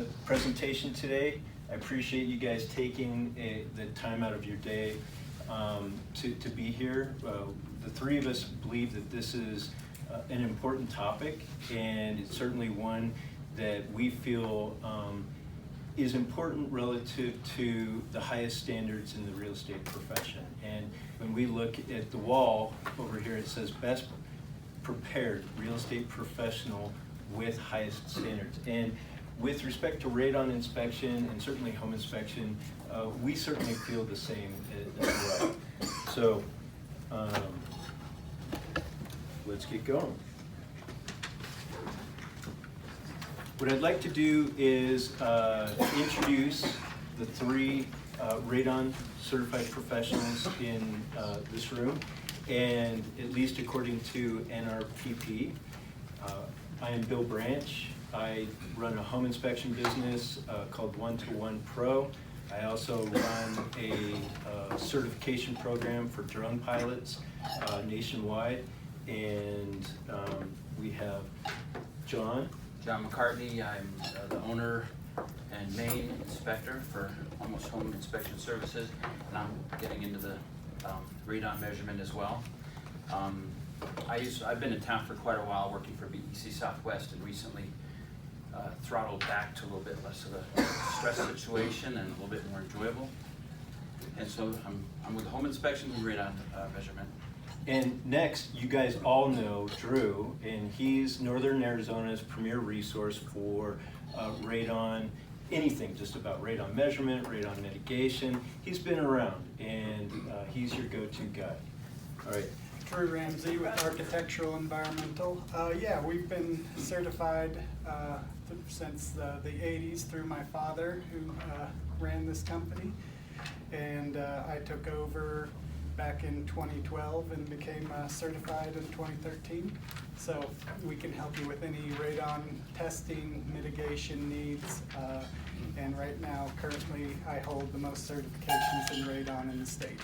the presentation today. I appreciate you guys taking the time out of your day to be here. The three of us believe that this is an important topic, and it's certainly one that we feel is important relative to the highest standards in the real estate profession. And when we look at the wall over here, it says best prepared real estate professional with highest standards. And with respect to radon inspection and certainly home inspection, we certainly feel the same as well. So let's get going. What I'd like to do is introduce the three radon certified professionals in this room, and at least according to NRPP. I am Bill Branch. I run a home inspection business called 1-to-1 Pro. I also run a certification program for drone pilots nationwide. And we have John McCartney. I'm the owner and main inspector for Almost Home Inspection Services, and I'm getting into the radon measurement as well. I've been in town for quite a while working for BEC Southwest, and recently throttled back to a little bit less of a stress situation and a little bit more enjoyable. And so I'm with home inspection and radon measurement. And next, you guys all know Drew, and he's Northern Arizona's premier resource for radon, anything just about radon measurement, radon mitigation. He's been around, and he's your go-to guy. All right. Drew Ramsey with Architectural Environmental. Yeah, we've been certified since the 80s through my father, who ran this company. And I took over back in 2012 and became certified in 2013. So we can help you with any radon testing, mitigation needs. And right now, currently, I hold the most certifications in radon in the state.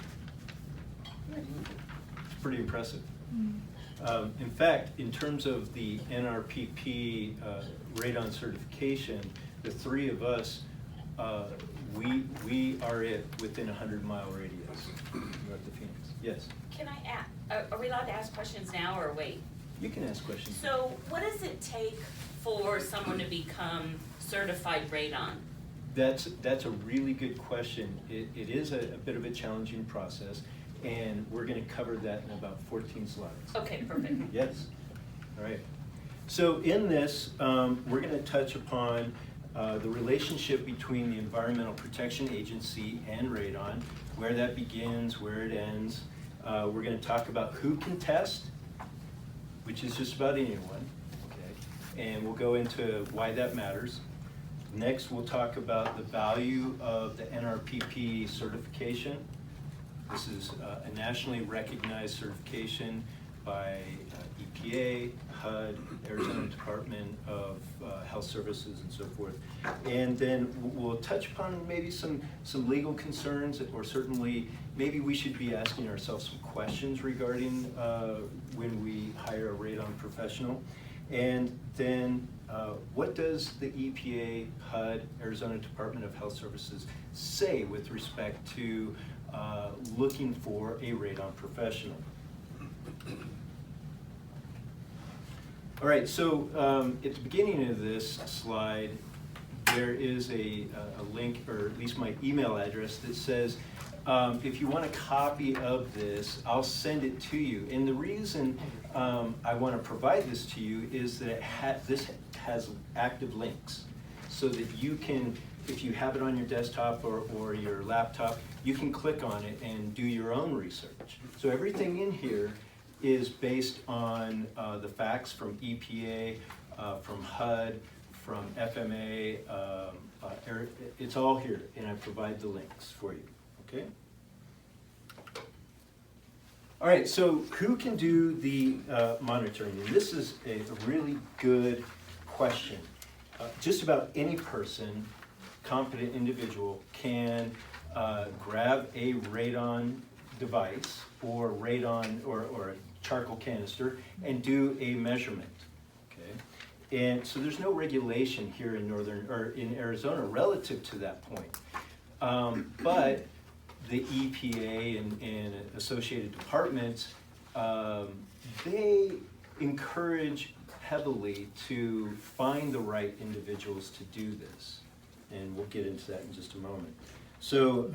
It's pretty impressive. In fact, in terms of the NRPP radon certification, the three of us, we are it within a 100-mile radius north of Phoenix. Yes? Can I ask, are we allowed to ask questions now or wait? You can ask questions. So what does it take for someone to become certified radon? That's a really good question. It is a bit of a challenging process, and we're going to cover that in about 14 slides. Okay, perfect. Yes. All right. So in this, we're going to touch upon the relationship between the Environmental Protection Agency and radon, where that begins, where it ends. We're going to talk about who can test, which is just about anyone, okay? And we'll go into why that matters. Next, we'll talk about the value of the NRPP certification. This is a nationally recognized certification by EPA, HUD, Arizona Department of Health Services, and so forth. And then we'll touch upon maybe some legal concerns, or certainly maybe we should be asking ourselves some questions regarding when we hire a radon professional. And then what does the EPA, HUD, Arizona Department of Health Services say with respect to looking for a radon professional? All right, so at the beginning of this slide, there is a link, or at least my email address, that says, if you want a copy of this, I'll send it to you. And the reason I want to provide this to you is that this has active links, so that you can, if you have it on your desktop or your laptop, you can click on it and do your own research. So everything in here is based on the facts from EPA, from HUD, from FMA. It's all here, and I provide the links for you, okay? All right, so who can do the monitoring? And this is a really good question. Just about any person, competent individual, can grab a radon device or radon or a charcoal canister and do a measurement, okay? And so there's no regulation here in in Arizona relative to that point. But the EPA and associated departments, they encourage heavily to find the right individuals to do this. And we'll get into that in just a moment. So,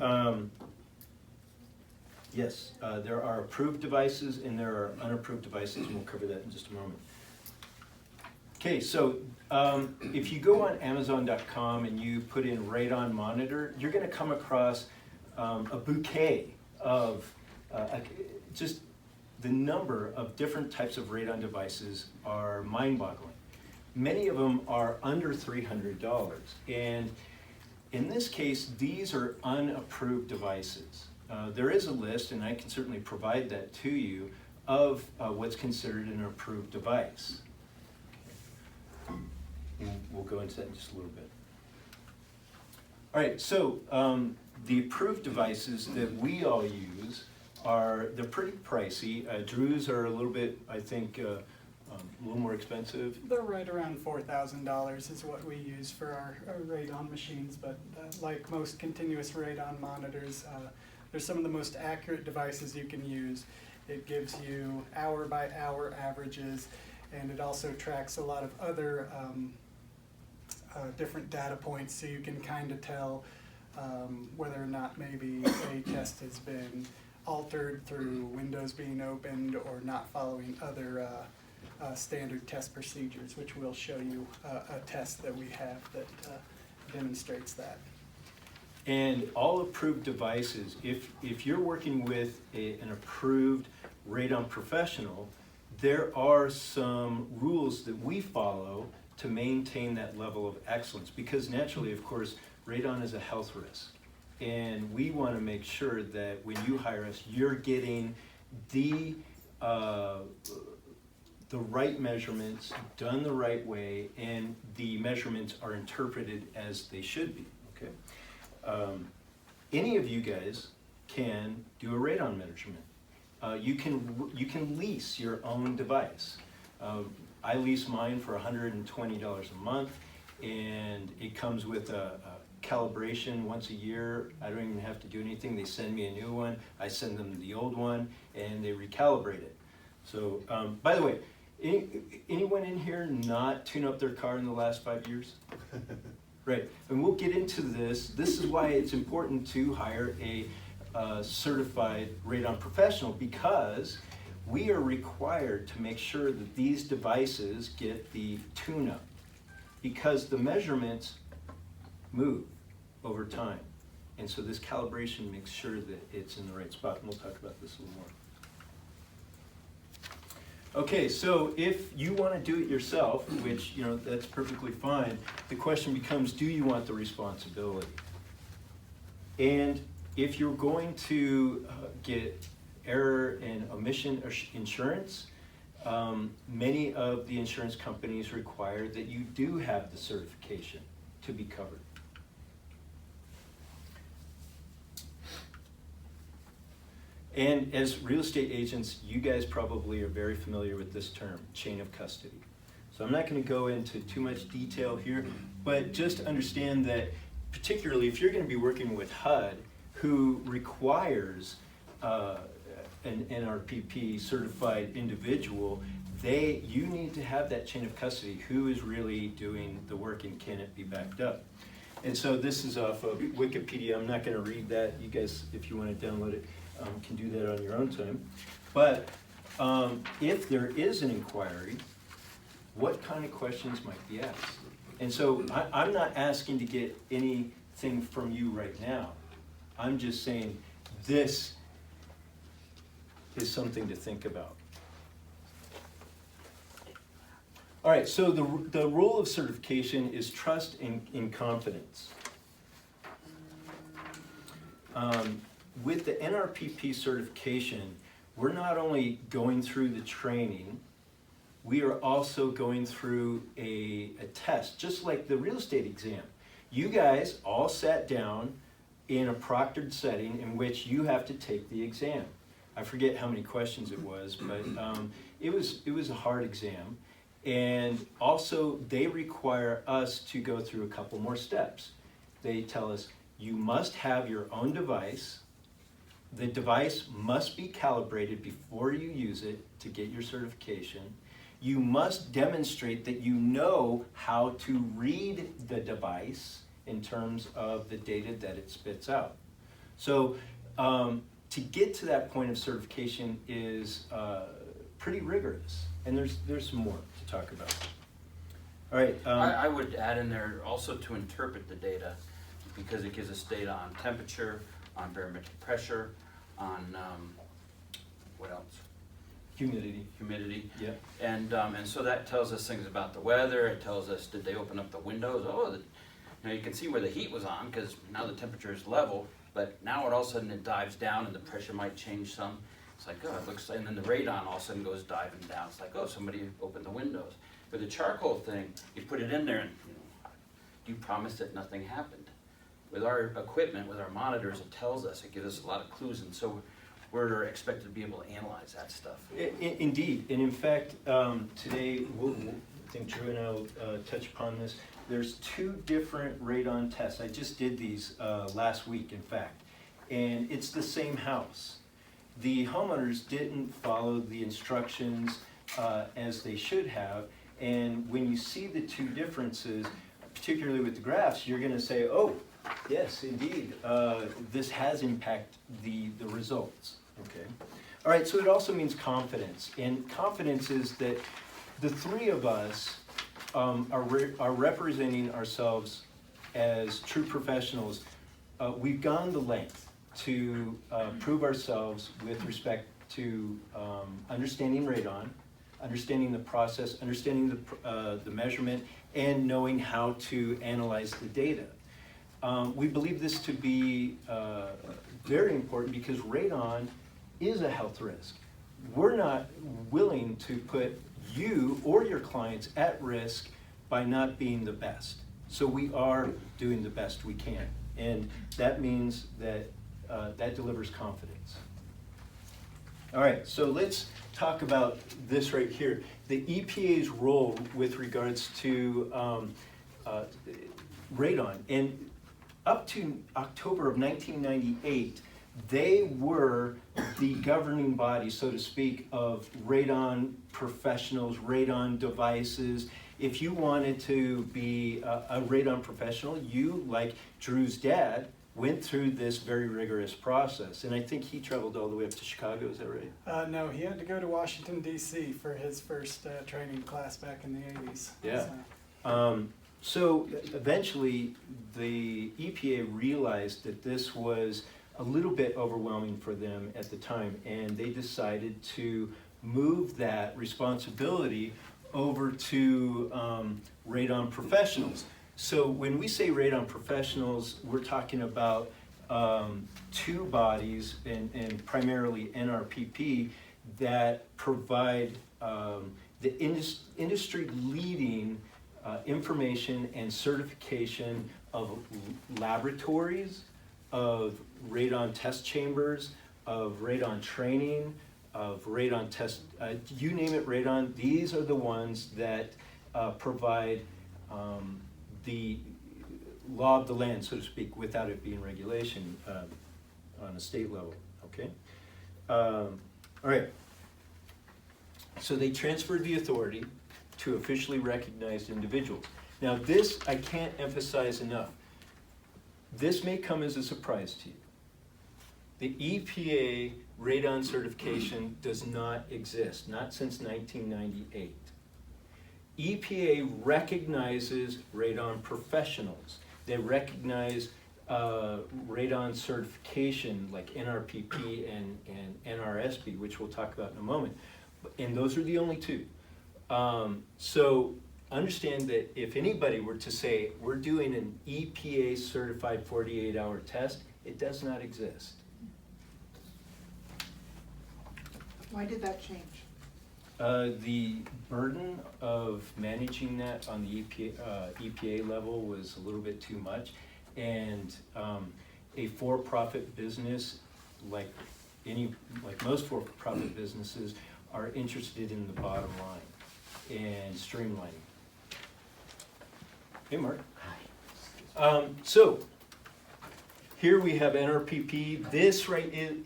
yes, there are approved devices and there are unapproved devices, and we'll cover that in just a moment. Okay, so if you go on Amazon.com and you put in Radon monitor, you're going to come across a bouquet of just the number of different types of radon devices are mind-boggling. Many of them are under $300, and in this case, these are unapproved devices. There is a list, and I can certainly provide that to you, of what's considered an approved device. And we'll go into that in just a little bit. All right, so the approved devices that we all use they're pretty pricey. Drew's are a little bit, I think, a little more expensive. They're right around $4,000 is what we use for our radon machines, but like most continuous radon monitors, they're some of the most accurate devices you can use. It gives you hour-by-hour averages, and it also tracks a lot of other different data points, so you can kind of tell whether or not maybe a test has been altered through windows being opened or not following other standard test procedures, which will show you a test that we have that demonstrates that. And all approved devices, if you're working with an approved radon professional, there are some rules that we follow to maintain that level of excellence, because naturally, of course, radon is a health risk. And we want to make sure that when you hire us, you're getting the right measurements done the right way, and the measurements are interpreted as they should be. Okay. Any of you guys can do a radon measurement. You can lease your own device. I lease mine for $120 a month, and it comes with a calibration once a year. I don't even have to do anything. They send me a new one. I send them the old one, and they recalibrate it. So, by the way, anyone in here not tune up their car in the last 5 years? Right, and we'll get into this. This is why it's important to hire a certified radon professional, because we are required to make sure that these devices get the tune-up, because the measurements move over time. And so this calibration makes sure that it's in the right spot, and we'll talk about this a little more. Okay, so if you want to do it yourself, which, that's perfectly fine, the question becomes, do you want the responsibility? And if you're going to get error and omission insurance, many of the insurance companies require that you do have the certification to be covered. And as real estate agents, you guys probably are very familiar with this term, chain of custody. So I'm not going to go into too much detail here, but just understand that particularly if you're going to be working with HUD, who requires an NRPP certified individual, you need to have that chain of custody. Who is really doing the work, and can it be backed up? And so this is off of Wikipedia. I'm not going to read that. You guys, if you want to download it, can do that on your own time. But if there is an inquiry, what kind of questions might be asked? And so I'm not asking to get anything from you right now. I'm just saying this is something to think about. All right, so the rule of certification is trust and confidence. With the NRPP certification, we're not only going through the training, we are also going through a test, just like the real estate exam. You guys all sat down in a proctored setting in which you have to take the exam. I forget how many questions it was, but it was a hard exam. And also, they require us to go through a couple more steps. They tell us, you must have your own device. The device must be calibrated before you use it to get your certification. You must demonstrate that you know how to read the device in terms of the data that it spits out. So to get to that point of certification is pretty rigorous, and there's some more to talk about. All right. I would add in there also to interpret the data, because it gives us data on temperature, on barometric pressure, on what else? Humidity. Humidity. Yeah. And so that tells us things about the weather. It tells us, did they open up the windows? Oh, you can see where the heat was on, because now the temperature is level, but now all of a sudden it dives down and the pressure might change some. It's like, oh, it looks like, and then the radon all of a sudden goes diving down. It's like, oh, somebody opened the windows. With the charcoal thing, you put it in there and you promise that nothing happened. With our equipment, with our monitors, it tells us, it gives us a lot of clues, and so we're expected to be able to analyze that stuff. Indeed, and in fact, today, I think Drew and I will touch upon this. There's 2 different radon tests. I just did these last week, in fact, and it's the same house. The homeowners didn't follow the instructions as they should have, and when you see the 2 differences, particularly with the graphs, you're gonna say, oh, yes, indeed, this has impacted the results, okay? All right, so it also means confidence, and confidence is that the 3 of us are representing ourselves as true professionals. We've gone the length to prove ourselves with respect to understanding radon, understanding the process, understanding the measurement, and knowing how to analyze the data. We believe this to be very important because radon is a health risk. We're not willing to put you or your clients at risk by not being the best. So we are doing the best we can. And that means that that delivers confidence. All right, so let's talk about this right here. The EPA's role with regards to radon. And up to October of 1998, they were the governing body, so to speak, of radon professionals, radon devices. If you wanted to be a radon professional, you, like Drew's dad, went through this very rigorous process. And I think he traveled all the way up to Chicago, is that right? No, he had to go to Washington, D.C. for his first training class back in the 80s. Yeah. So. So eventually, the EPA realized that this was a little bit overwhelming for them at the time, and they decided to move that responsibility over to radon professionals. So when we say radon professionals, we're talking about 2 bodies, and primarily NRPP, that provide the industry-leading information and certification of laboratories, of radon test chambers, of radon training, of radon test, you name it, radon. These are the ones that provide the law of the land, so to speak, without it being regulation on a state level, okay? All right, so they transferred the authority to officially recognized individuals. Now this, I can't emphasize enough. This may come as a surprise to you. The EPA radon certification does not exist, not since 1998. EPA recognizes radon professionals. They recognize radon certification like NRPP and NRSP, which we'll talk about in a moment. And those are the only 2. So understand that if anybody were to say, we're doing an EPA certified 48-hour test, it does not exist. Why did that change? The burden of managing that on the EPA level was a little bit too much, and a for-profit business, like most for-profit businesses, are interested in the bottom line. and streamlining. Hey, Mark. So here we have NRPP. This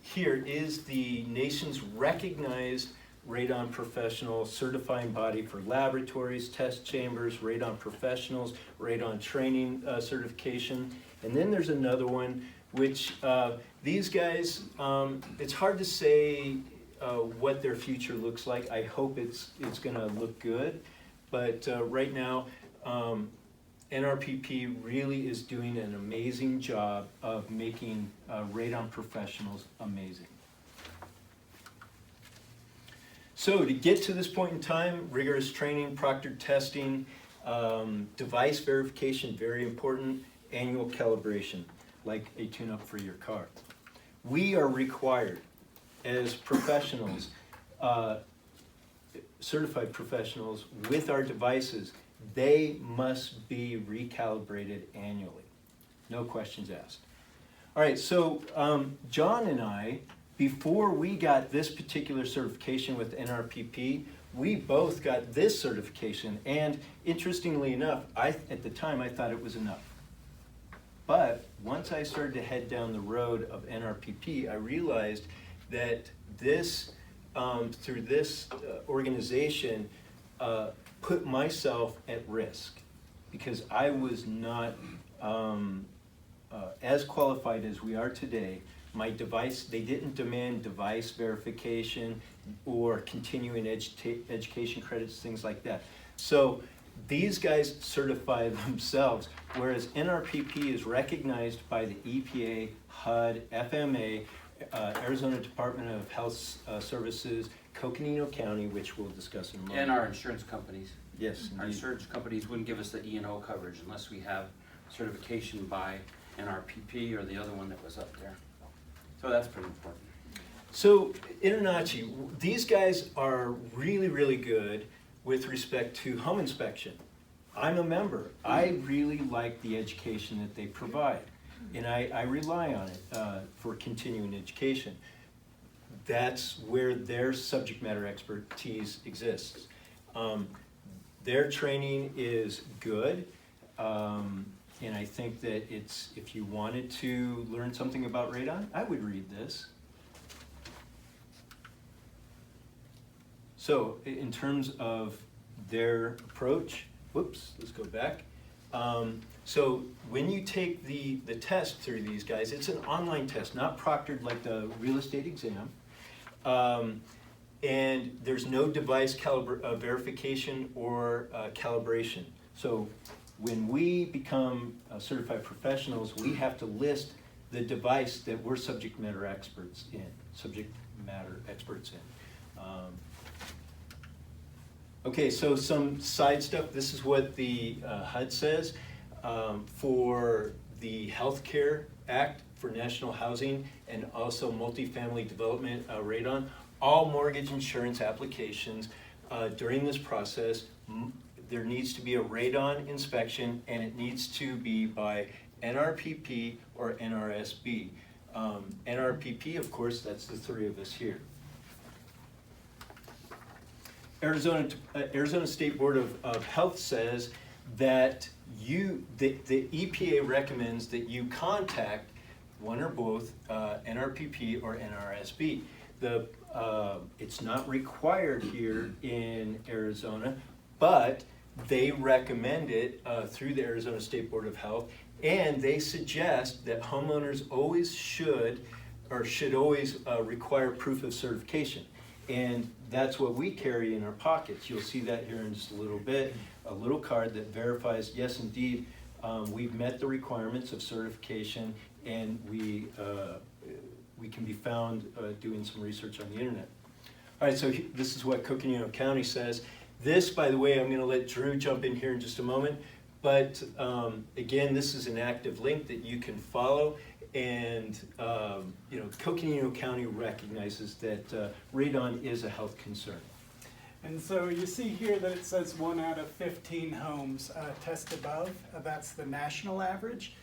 here is the nation's recognized radon professional certifying body for laboratories, test chambers, radon professionals, radon training certification. And then there's another one, which these guys, it's hard to say what their future looks like. I hope it's gonna look good. But right now, NRPP really is doing an amazing job of making radon professionals amazing. So to get to this point in time, rigorous training, proctored testing, device verification, very important, annual calibration, like a tune-up for your car. We are required as professionals, certified professionals with our devices, they must be recalibrated annually. No questions asked. All right, so John and I, before we got this particular certification with NRPP, we both got this certification, and interestingly enough, at the time I thought it was enough. But once I started to head down the road of NRPP, I realized that this, through this organization, put myself at risk because I was not as qualified as we are today. My device, they didn't demand device verification or continuing education credits, things like that. So these guys certify themselves, whereas NRPP is recognized by the EPA, HUD, FMA, Arizona Department of Health Services, Coconino County, which we'll discuss in a moment. And our insurance companies. Yes, Our indeed. insurance companies wouldn't give us the E&O coverage unless we have certification by NRPP or the other one that was up there. So that's pretty important. So, Internachi, these guys are really, really good with respect to home inspection. I'm a member. I really like the education that they provide, and I rely on it for continuing education. That's where their subject matter expertise exists. Their training is good, and I think that if you wanted to learn something about radon, I would read this. So in terms of their approach, whoops, let's go back. So when you take the test through these guys, it's an online test, not proctored like the real estate exam. And there's no device verification or calibration. So when we become certified professionals, we have to list the device that we're subject matter experts in. Okay, so some side stuff. This is what the HUD says for the Healthcare Act for National Housing and also Multifamily Development radon. All mortgage insurance applications during this process, there needs to be a radon inspection, and it needs to be by NRPP or NRSB. NRPP, of course, that's the three of us here. Arizona State Board of Health says that the EPA recommends that you contact one or both NRPP or NRSB. It's not required here in Arizona, but they recommend it through the Arizona State Board of Health, and they suggest that homeowners always should always require proof of certification. And that's what we carry in our pockets. You'll see that here in just a little bit, a little card that verifies, yes, indeed, we've met the requirements of certification, and we can be found doing some research on the internet. All right, so this is what Coconino County says. This, by the way, I'm going to let Drew jump in here in just a moment, but again, this is an active link that you can follow, and Coconino County recognizes that radon is a health concern. And so you see here that it says 1 out of 15 homes test above. That's the national average.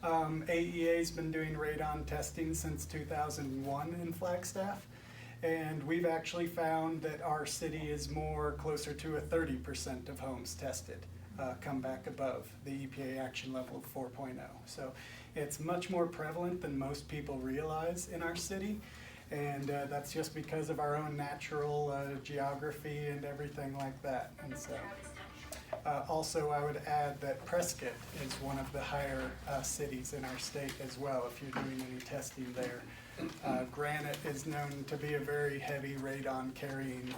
AEA's been doing radon testing since 2001 in Flagstaff. And we've actually found that our city is more closer to a 30% of homes tested come back above the EPA action level of 4.0. So it's much more prevalent than most people realize in our city. And that's just because of our own natural geography and everything like that. And so, also I would add that Prescott is one of the higher cities in our state as well, if you're doing any testing there. Granite is known to be a very heavy radon carrying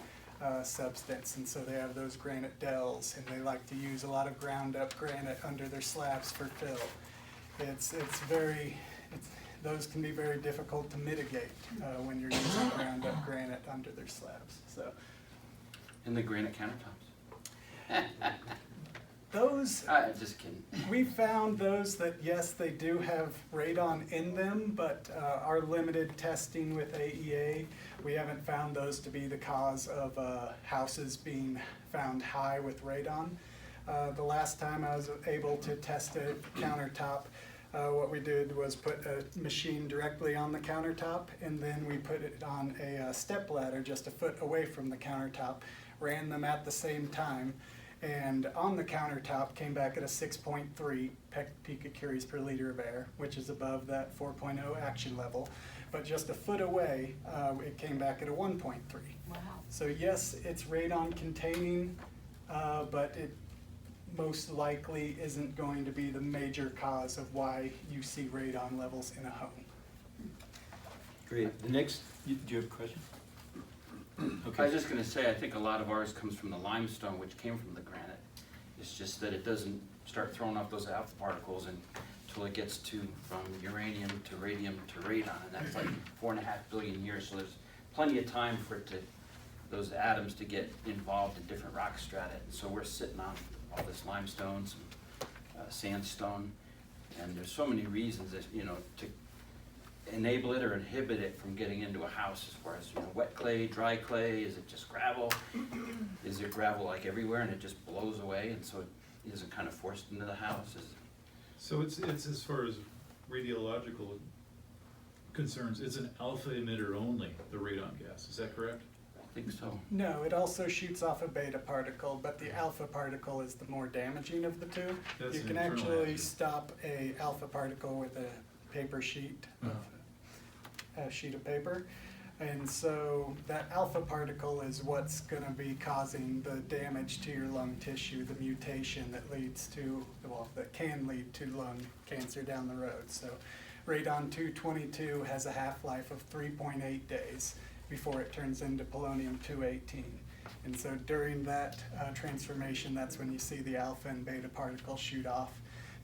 substance, and so they have those granite dells, and they like to use a lot of ground up granite under their slabs for fill. Those can be very difficult to mitigate when you're using ground up granite under their slabs. So And the granite countertops. those, Just kidding. we found those that, yes, they do have radon in them, but our limited testing with AEA, we haven't found those to be the cause of houses being found high with radon. The last time I was able to test a countertop, what we did was put a machine directly on the countertop, and then we put it on a step ladder just a foot away from the countertop, ran them at the same time, and on the countertop came back at a 6.3 picocuries per liter of air, which is above that 4.0 action level. But just a foot away, it came back at a 1.3. Wow. So yes, it's radon containing, but it most likely isn't going to be the major cause of why you see radon levels in a home. Great. The next, do you have a question? I was just gonna say, I think a lot of ours comes from the limestone, which came from the granite. It's just that it doesn't start throwing off those alpha particles until it gets from uranium to radium to radon, and that's like 4.5 billion years. So there's plenty of time for those atoms to get involved in different rock strata. And so we're sitting on all this limestone, some sandstone, and there's so many reasons that, to enable it or inhibit it from getting into a house, as far as wet clay, dry clay. Is it just gravel? Is there gravel like everywhere and it just blows away, and so it isn't kind of forced into the house? So it's as far as radiological concerns, it's an alpha emitter only, the radon gas, is that correct? I think so. No, it also shoots off a beta particle, but the alpha particle is the more damaging of the two. That's You an can internal actually acid. stop a alpha particle with a paper sheet, a sheet of paper. And so that alpha particle is what's gonna be causing the damage to your lung tissue, the mutation that leads to, that can lead to lung cancer down the road. So radon-222 has a half-life of 3.8 days before it turns into polonium-218. And so during that transformation, that's when you see the alpha and beta particles shoot off.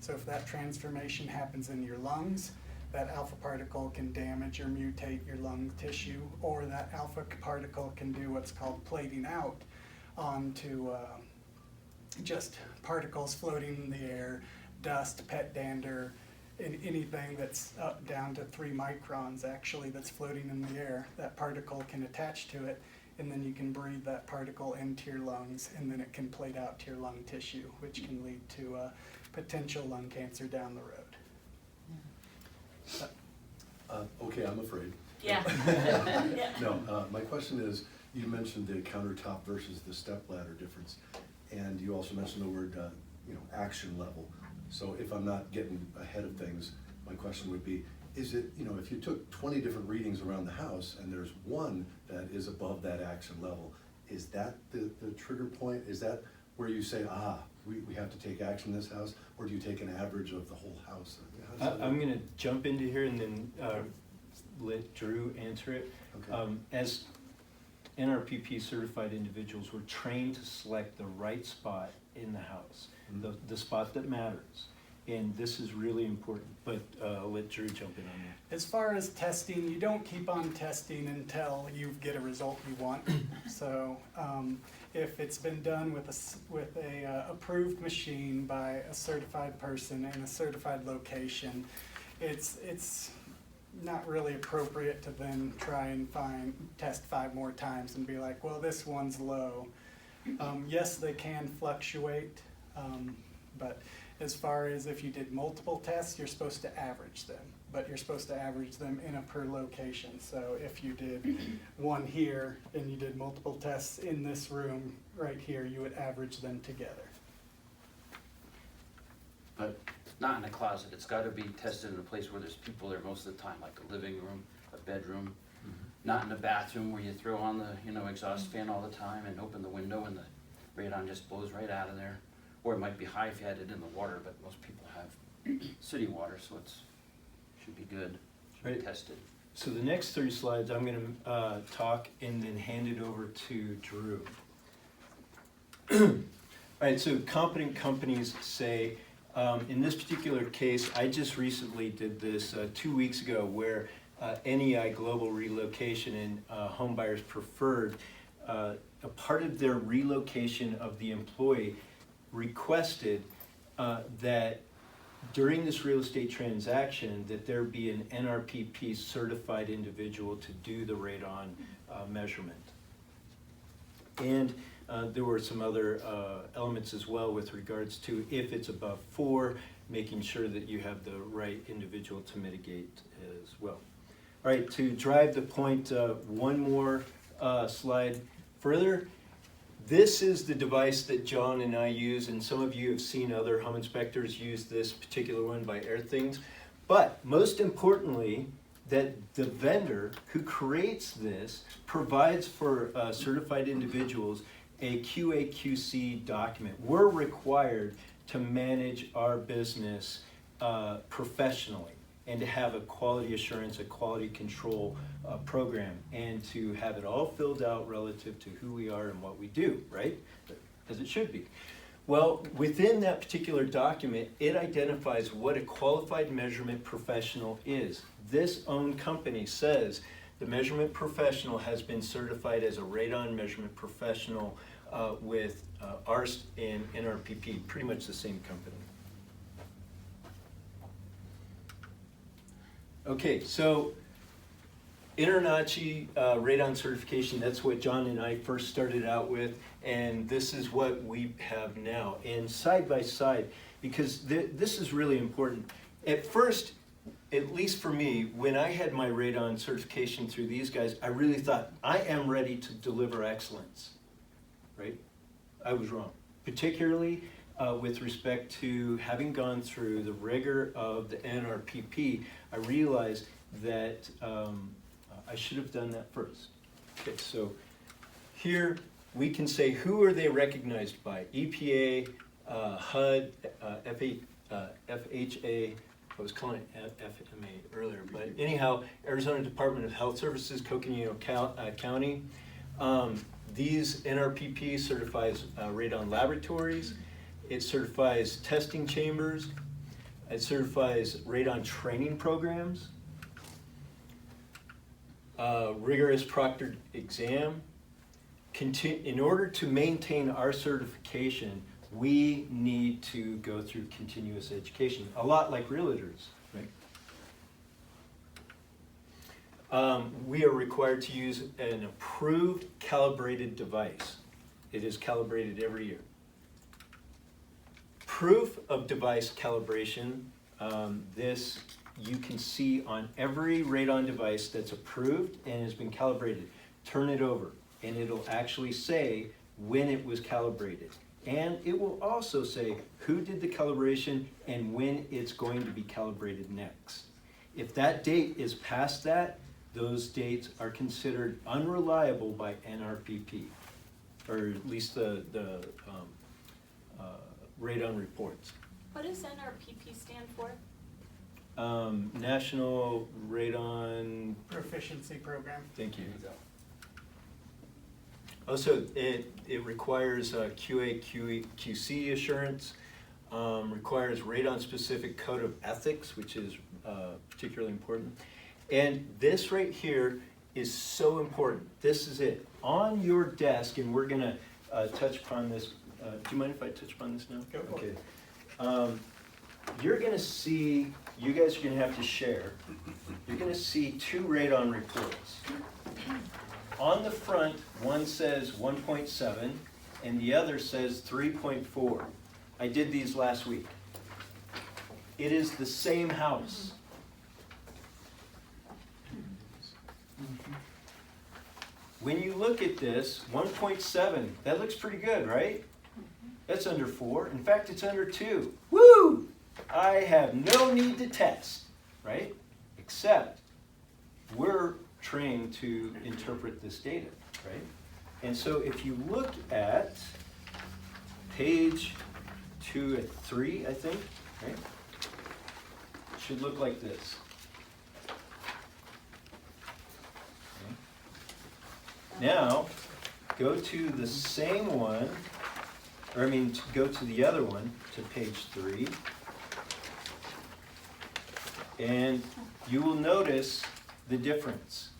So if that transformation happens in your lungs, that alpha particle can damage or mutate your lung tissue, or that alpha particle can do what's called plating out onto just particles floating in the air, dust, pet dander, and anything that's up down to 3 microns actually that's floating in the air. That particle can attach to it, and then you can breathe that particle into your lungs, and then it can plate out to your lung tissue, which can lead to potential lung cancer down the road. Okay, I'm afraid. Yeah. Yeah. No, my question is, you mentioned the countertop versus the step ladder difference, and you also mentioned the word, action level. So if I'm not getting ahead of things, my question would be, is it, if you took 20 different readings around the house and there's one that is above that action level, is that the trigger point? Is that where you say, we have to take action in this house, or do you take an average of the whole house? How does that I'm work? gonna jump into here and then let Drew answer it. Okay. As NRPP certified individuals, we're trained to select the right spot in the house, the spot that matters. And this is really important, but I'll let Drew jump in on that. As far as testing, you don't keep on testing until you get a result you want. So if it's been done with a approved machine by a certified person in a certified location, it's not really appropriate to then try and test 5 more times and be like, well, this one's low. Yes, they can fluctuate, but as far as if you did multiple tests, you're supposed to average them. but you're supposed to average them in a per location. So if you did one here and you did multiple tests in this room right here, you would average them together. But not in a closet, it's gotta be tested in a place where there's people there most of the time, like a living room, a bedroom. Not in a bathroom where you throw on the, exhaust fan all the time and open the window and the radon just blows right out of there. Or it might be high if you had it in the water, but most people have city water, so should be good, should be Right. tested. So the next 3 slides, I'm gonna talk and then hand it over to Drew. All right, so competent companies say, in this particular case, I just recently did this 2 weeks ago where NEI Global Relocation and Home Buyers Preferred, a part of their relocation of the employee requested that during this real estate transaction that there be an NRPP certified individual to do the radon measurement. And there were some other elements as well with regards to if it's above 4, making sure that you have the right individual to mitigate as well. All right, to drive the point one more slide further, this is the device that John and I use, and some of you have seen other home inspectors use this particular one by AirThings. But most importantly, that the vendor who creates this provides for certified individuals a QA/QC document. We're required to manage our business professionally and to have a quality assurance, a quality control program, and to have it all filled out relative to who we are and what we do, right? As it should be. Well, within that particular document, it identifies what a qualified measurement professional is. This own company says the measurement professional has been certified as a radon measurement professional with ARST and NRPP, pretty much the same company. Okay, so InterNACHI radon certification, that's what John and I first started out with, and this is what we have now. And side by side, because this is really important. At first, at least for me, when I had my radon certification through these guys, I really thought, I am ready to deliver excellence, right? I was wrong, particularly with respect to having gone through the rigor of the NRPP. I realized that I should have done that first. Okay, so here we can say who are they recognized by? EPA, HUD, FHA, I was calling it FMA earlier, but anyhow, Arizona Department of Health Services, Coconino County. These NRPP certifies radon laboratories. It certifies testing chambers. It certifies radon training programs. Rigorous proctored exam. In order to maintain our certification, we need to go through continuous education, a lot like realtors, right? We are required to use an approved calibrated device. It is calibrated every year. Proof of device calibration, this you can see on every radon device that's approved and has been calibrated. Turn it over and it'll actually say when it was calibrated. And it will also say who did the calibration and when it's going to be calibrated next. If that date is past that, those dates are considered unreliable by NRPP, or at least the radon reports. What does NRPP stand for? National Radon, Proficiency program. thank you. Also, it requires QA/QC assurance, requires radon-specific code of ethics, which is particularly important. And this right here is so important. This is it. On your desk, and we're gonna touch upon this. Do you mind if I touch upon this now? Go for Okay. it. You're gonna see, you guys are gonna have to share, you're gonna see 2 radon reports. On the front, one says 1.7 and the other says 3.4. I did these last week. It is the same house. When you look at this, 1.7, that looks pretty good, right? That's under 4. In fact, it's under 2. Woo! I have no need to test, right? Except we're trained to interpret this data, right? And so if you look at page 2 and 3, I think, right? It should look like this. Okay. Now, go to the same one, or I mean, go to the other one, to page 3. And you will notice the difference.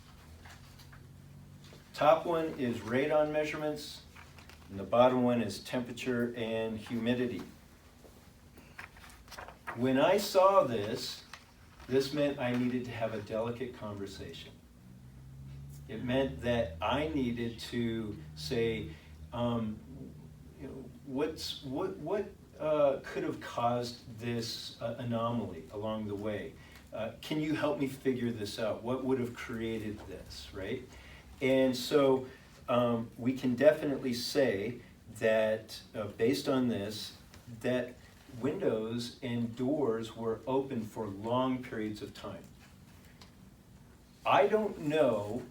Top one is radon measurements, and the bottom one is temperature and humidity. When I saw this, this meant I needed to have a delicate conversation. It meant that I needed to say, you know, what could have caused this anomaly along the way? Can you help me figure this out? What would have created this, right? And so we can definitely say that based on this, that windows and doors were open for long periods of time. I don't know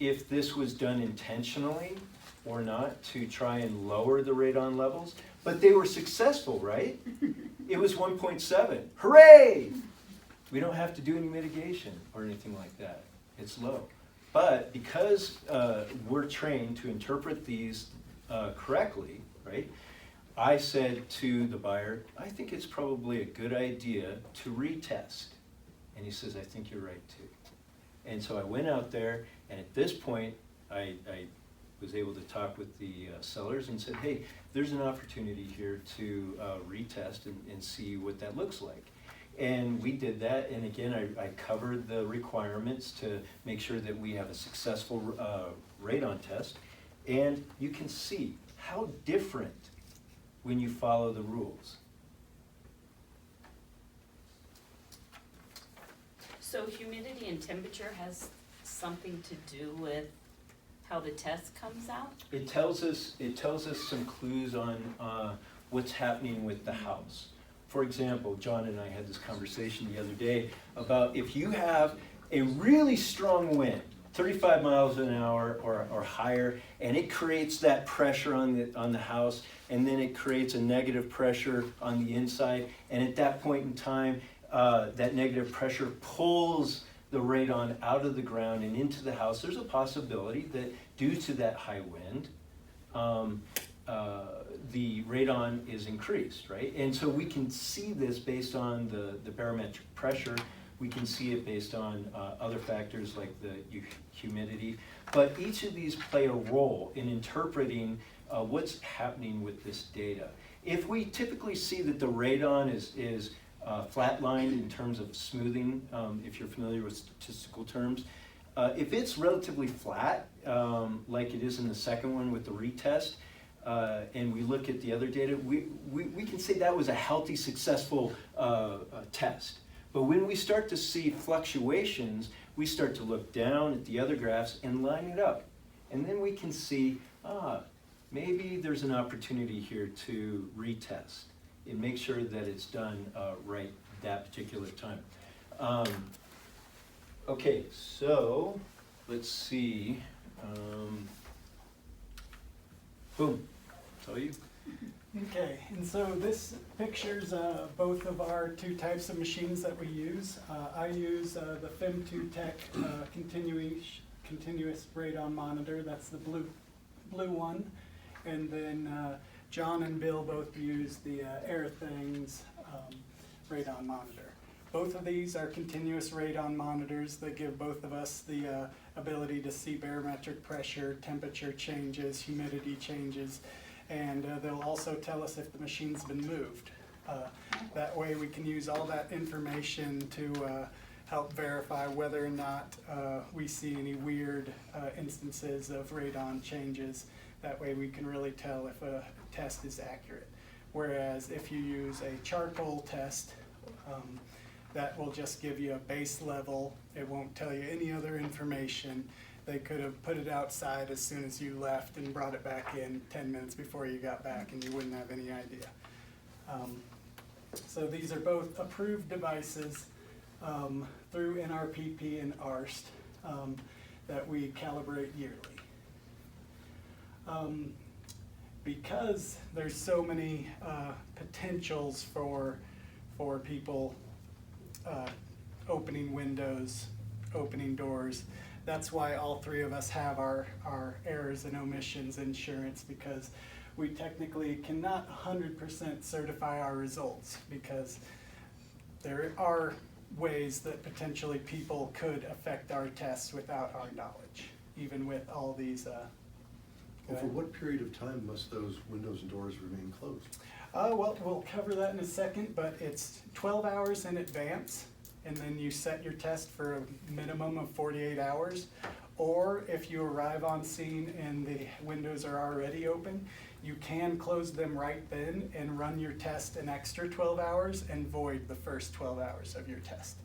if this was done intentionally or not to try and lower the radon levels, but they were successful, right? It was 1.7. Hooray! We don't have to do any mitigation or anything like that. It's low. But because we're trained to interpret these correctly, right? I said to the buyer, I think it's probably a good idea to retest. And he says, I think you're right too. And so I went out there, and at this point, I was able to talk with the sellers and said, hey, there's an opportunity here to retest and see what that looks like. And we did that, and again, I covered the requirements to make sure that we have a successful radon test. And you can see how different when you follow the rules. So humidity and temperature has something to do with how the test comes out? It tells us some clues on what's happening with the house. For example, John and I had this conversation the other day about if you have a really strong wind, 35 miles an hour or higher, and it creates that pressure on the house, and then it creates a negative pressure on the inside, and at that point in time, that negative pressure pulls the radon out of the ground and into the house. There's a possibility that due to that high wind, the radon is increased, right? And so we can see this based on the barometric pressure. We can see it based on other factors like the humidity. But each of these play a role in interpreting what's happening with this data. If we typically see that the radon is flatlined in terms of smoothing, if you're familiar with statistical terms, if it's relatively flat, like it is in the second one with the retest, and we look at the other data, we can say that was a healthy, successful test. But when we start to see fluctuations, we start to look down at the other graphs and line it up. And then we can see, maybe there's an opportunity here to retest and make sure that it's done right that particular time. Okay, so let's see. Boom, tell you. Okay, and so this pictures both of our two types of machines that we use. I use the FIM2 Tech continuous radon monitor. That's the blue one, and then John and Bill both use the AirThings radon monitor. Both of these are continuous radon monitors that give both of us the ability to see barometric pressure, temperature changes, humidity changes, and they'll also tell us if the machine's been moved. That way we can use all that information to help verify whether or not we see any weird instances of radon changes. That way we can really tell if a test is accurate. Whereas if you use a charcoal test, that will just give you a base level. It won't tell you any other information, They could have put it outside as soon as you left and brought it back in 10 minutes before you got back, and you wouldn't have any idea. So these are both approved devices through NRPP and ARST that we calibrate yearly. Because there's so many potentials for people opening windows, opening doors, that's why all three of us have our errors and omissions insurance, because we technically cannot 100% certify our results, because there are ways that potentially people could affect our tests without our knowledge, even with all these. Well, for what period of time must those windows and doors remain closed? Well, we'll cover that in a second, but it's 12 hours in advance, and then you set your test for a minimum of 48 hours. Or if you arrive on scene and the windows are already open, you can close them right then and run your test an extra 12 hours and void the first 12 hours of your test.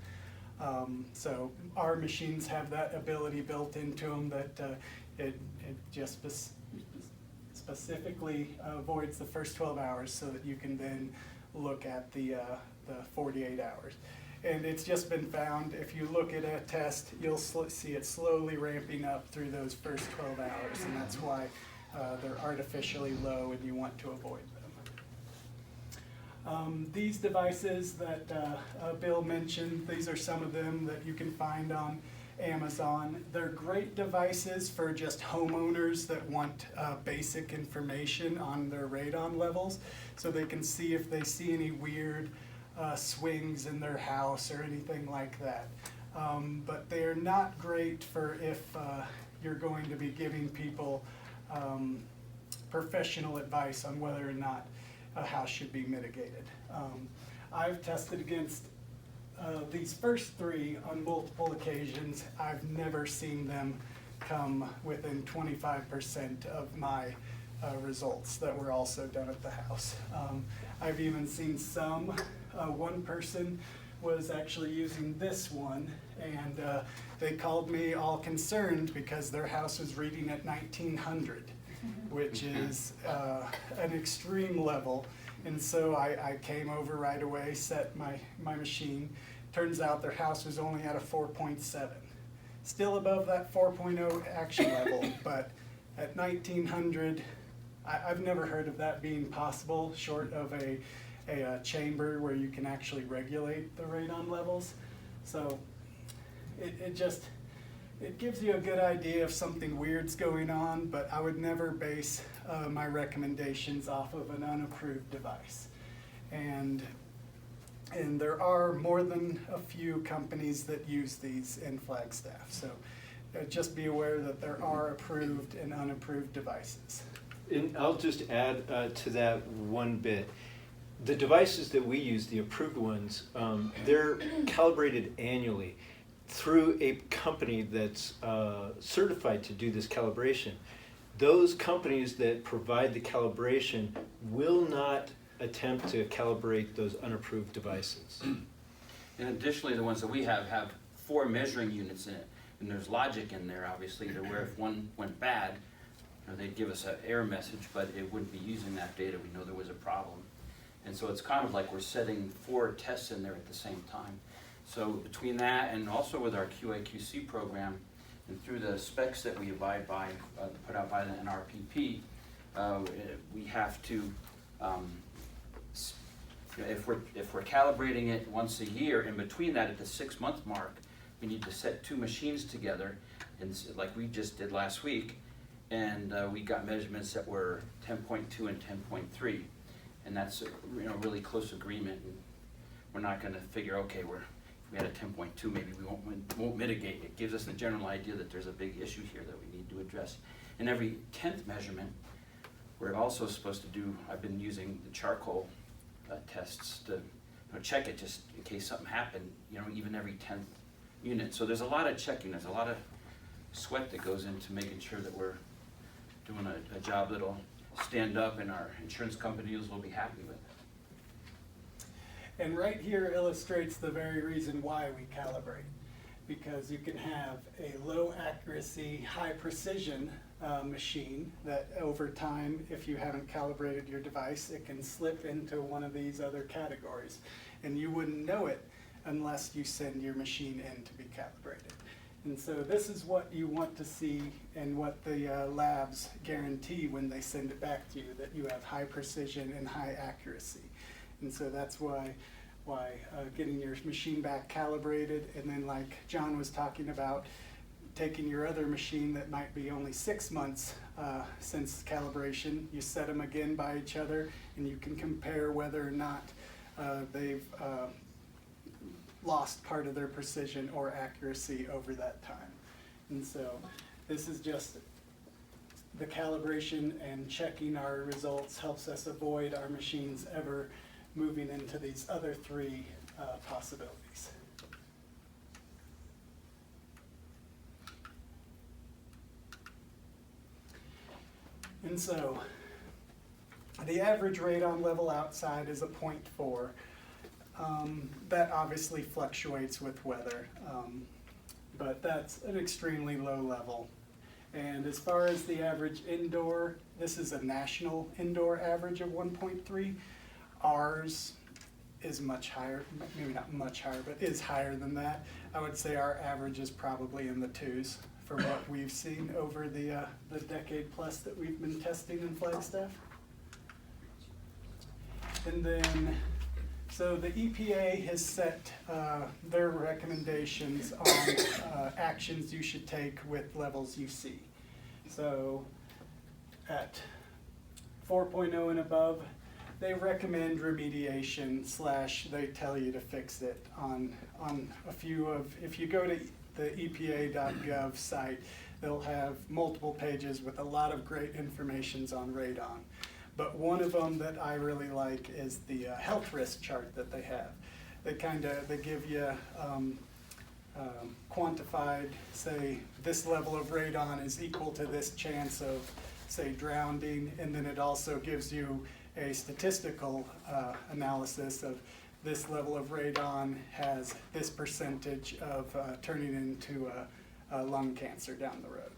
So our machines have that ability built into them that it just specifically voids the first 12 hours so that you can then look at the 48 hours. And it's just been found, if you look at a test, you'll see it slowly ramping up through those first 12 hours, and that's why they're artificially low and you want to avoid them. These devices that Bill mentioned, these are some of them that you can find on Amazon. They're great devices for just homeowners that want basic information on their radon levels, so they can see if they see any weird swings in their house or anything like that. But they're not great for if you're going to be giving people professional advice on whether or not a house should be mitigated. I've tested against these first three on multiple occasions. I've never seen them come within 25% of my results that were also done at the house. I've even seen some, one person was actually using this one, and they called me all concerned because their house was reading at 1900, which is an extreme level. And so I came over right away, set my machine. Turns out their house was only at a 4.7. Still above that 4.0 action level, but at 1900, I've never heard of that being possible, short of a chamber where you can actually regulate the radon levels. So it gives you a good idea if something weird's going on, but I would never base my recommendations off of an unapproved device. And there are more than a few companies that use these in Flagstaff. So just be aware that there are approved and unapproved devices. And I'll just add to that one bit. The devices that we use, the approved ones, they're calibrated annually through a company that's certified to do this calibration. Those companies that provide the calibration will not attempt to calibrate those unapproved devices. And additionally, the ones that we have 4 measuring units in it, and there's logic in there, obviously, to where if one went bad, they'd give us an error message, but it wouldn't be using that data. We know there was a problem. And so it's kind of like we're setting 4 tests in there at the same time. So between that and also with our QA/QC program and through the specs that we abide by, put out by the NRPP, we have to, if we're calibrating it once a year, in between that at the 6-month mark, we need to set 2 machines together, and like we just did last week, and we got measurements that were 10.2 and 10.3, and that's really close agreement. And we're not going to figure, okay, if we had a 10.2, maybe we won't mitigate. It gives us the general idea that there's a big issue here that we need to address. And every 10th measurement, we're also supposed to do. I've been using the charcoal tests to check it just in case something happened. Even every 10th unit. So there's a lot of checking. There's a lot of sweat that goes into making sure that we're doing a job that'll stand up and our insurance companies will be happy with. And right here illustrates the very reason why we calibrate. because you can have a low accuracy, high precision machine that over time, if you haven't calibrated your device, it can slip into one of these other categories. And you wouldn't know it unless you send your machine in to be calibrated. And so this is what you want to see and what the labs guarantee when they send it back to you, that you have high precision and high accuracy. And so that's why getting your machine back calibrated, and then like John was talking about, taking your other machine that might be only 6 months since calibration, you set them again by each other, and you can compare whether or not they've lost part of their precision or accuracy over that time. And so this is just the calibration, and checking our results helps us avoid our machines ever moving into these other three possibilities. And so the average radon level outside is a 0.4. That obviously fluctuates with weather, but that's an extremely low level. And as far as the average indoor, this is a national indoor average of 1.3. Ours is much higher, maybe not much higher, but is higher than that. I would say our average is probably in the 2s for what we've seen over the decade plus that we've been testing in Flagstaff. And then, so the EPA has set their recommendations on actions you should take with levels you see. So at 4.0 and above, they recommend remediation / they tell you to fix it on a few of, if you go to the EPA.gov site, they'll have multiple pages with a lot of great information on radon. But one of them that I really like is the health risk chart that they have. They give you quantified, say this level of radon is equal to this chance of, say, drowning, and then it also gives you a statistical analysis of this level of radon has this percentage of turning into lung cancer down the road.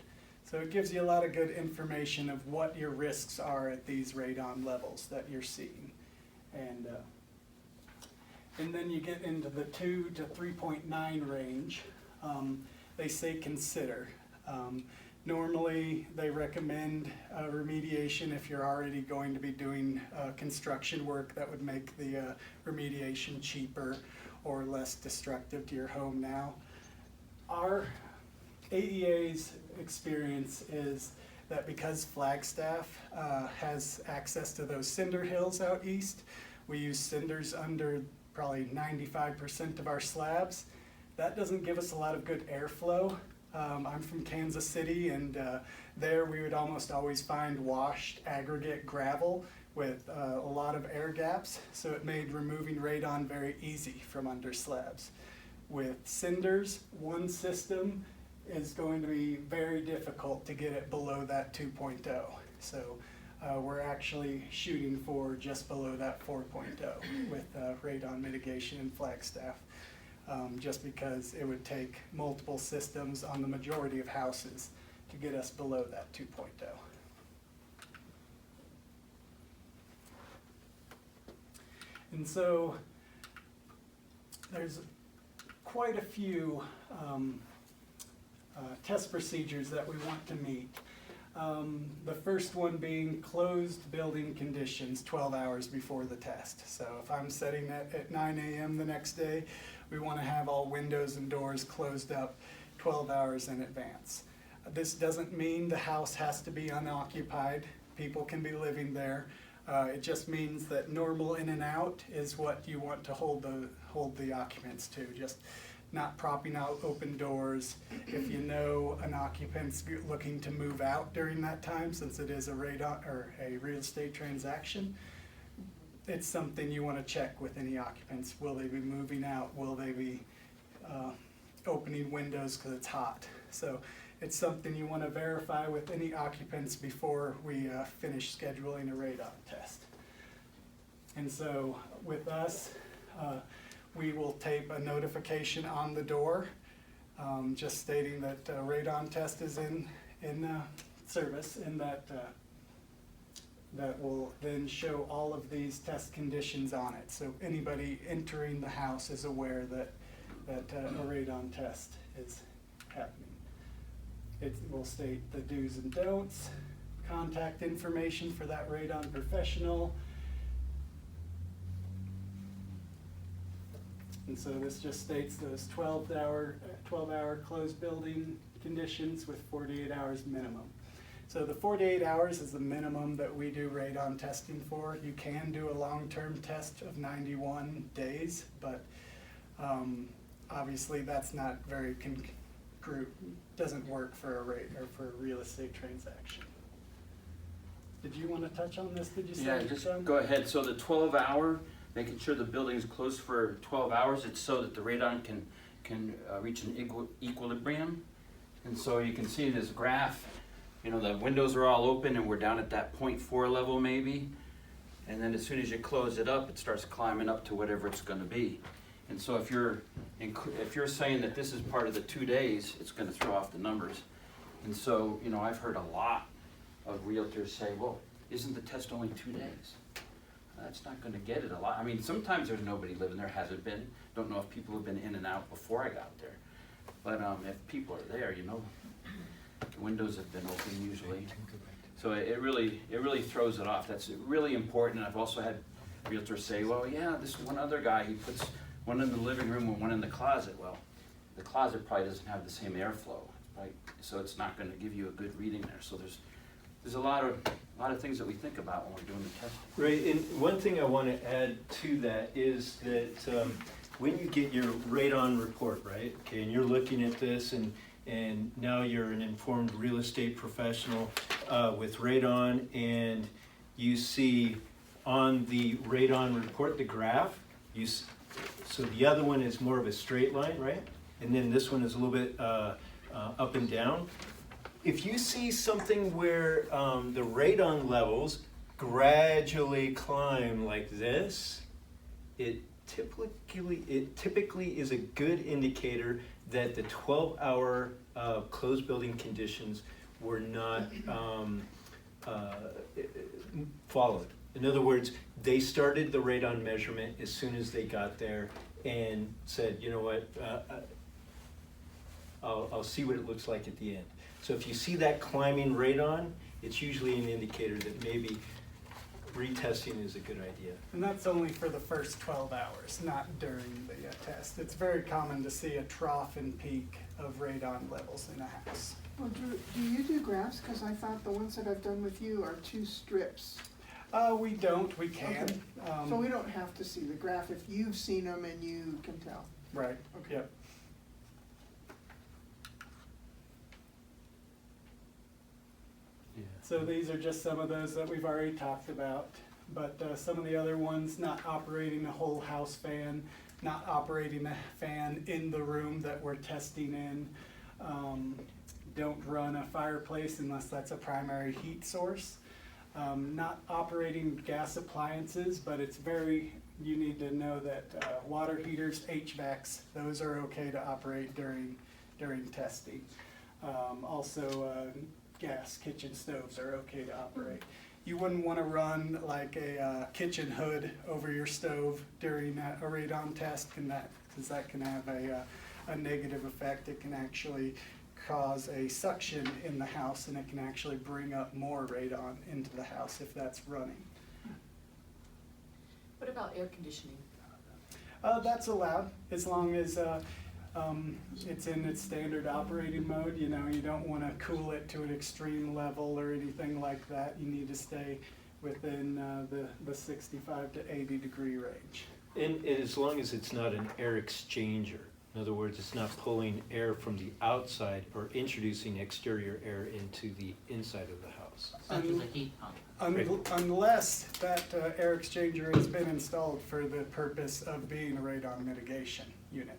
So it gives you a lot of good information of what your risks are at these radon levels that you're seeing. And then you get into the 2 to 3.9 range. They say consider. Normally, they recommend remediation if you're already going to be doing construction work that would make the remediation cheaper or less destructive to your home now. Our AEA's experience is that because Flagstaff has access to those cinder hills out east, we use cinders under probably 95% of our slabs. That doesn't give us a lot of good airflow. I'm from Kansas City, and there we would almost always find washed aggregate gravel with a lot of air gaps, so it made removing radon very easy from under slabs. With cinders, one system is going to be very difficult to get it below that 2.0. So we're actually shooting for just below that 4.0 with radon mitigation in Flagstaff. Just because it would take multiple systems on the majority of houses to get us below that 2.0. And so there's quite a few test procedures that we want to meet. The first one being closed building conditions 12 hours before the test. So if I'm setting that at 9 a.m. the next day, we want to have all windows and doors closed up 12 hours in advance. This doesn't mean the house has to be unoccupied. People can be living there. It just means that normal in and out is what you want to hold the occupants to. Just not propping out open doors. If you know an occupant's looking to move out during that time, since it is a radon or a real estate transaction, it's something you want to check with any occupants. Will they be moving out? Will they be opening windows because it's hot? So it's something you want to verify with any occupants before we finish scheduling a radon test. And so with us, we will tape a notification on the door just stating that radon test is in service, and that that will then show all of these test conditions on it. So anybody entering the house is aware that a radon test is happening. It will state the do's and don'ts, contact information for that radon professional. And so this just states those 12-hour closed building conditions with 48 hours minimum. So the 48 hours is the minimum that we do radon testing for. You can do a long-term test of 91 days, but obviously that's not very doesn't work for a rate or for a real estate transaction. Did you want to touch on this? Did you say? Yeah, just go ahead. So the 12-hour, making sure the building is closed for 12 hours, it's so that the radon can reach an equilibrium. And so you can see in this graph, you know, the windows are all open and we're down at that 0.4 level maybe. And then as soon as you close it up, it starts climbing up to whatever it's going to be. And so if you're saying that this is part of the 2 days, it's going to throw off the numbers. And so, you know, I've heard a lot of realtors say, well, isn't the test only 2 days? That's not going to get it a lot. I mean, sometimes there's nobody living there, hasn't been. Don't know if people have been in and out before I got there. But if people are there, you know, the windows have been open usually. So it really throws it off. That's really important. And I've also had realtors say, well, yeah, this one other guy, he puts one in the living room and one in the closet. Well, the closet probably doesn't have the same airflow, right? So it's not going to give you a good reading there. So there's a lot of things that we think about when we're doing the testing. Right, and one thing I want to add to that is that when you get your radon report, right, okay, and you're looking at this and now you're an informed real estate professional with radon, and you see on the radon report, the graph, so the other one is more of a straight line, right? And then this one is a little bit up and down. If you see something where the radon levels gradually climb like this, it typically is a good indicator that the 12-hour closed building conditions were not followed. In other words, they started the radon measurement as soon as they got there and said, you know what, I'll see what it looks like at the end. So if you see that climbing radon, it's usually an indicator that maybe retesting is a good idea. And that's only for the first 12 hours, not during the test. It's very common to see a trough and peak of radon levels in a house. Well, do you do graphs? Because I thought the ones that I've done with you are 2 strips. We don't, we can. Okay. So we don't have to see the graph if you've seen them and you can tell. Right, Okay. yep. Yeah. So these are just some of those that we've already talked about, but some of the other ones, not operating a whole house fan, not operating a fan in the room that we're testing in, don't run a fireplace unless that's a primary heat source, not operating gas appliances, but you need to know that water heaters, HVACs, those are okay to operate during testing. Also, gas kitchen stoves are okay to operate. You wouldn't want to run like a kitchen hood over your stove during a radon test, because that can have a negative effect. It can actually cause a suction in the house, and it can actually bring up more radon into the house if that's running. What about air conditioning? That's allowed, as long as it's in its standard operating mode. You know, you don't want to cool it to an extreme level or anything like that. You need to stay within the 65 to 80 degree range. And as long as it's not an air exchanger. In other words, it's not pulling air from the outside or introducing exterior air into the inside of the house. Such as a heat pump. Unless that air exchanger has been installed for the purpose of being a radon mitigation unit.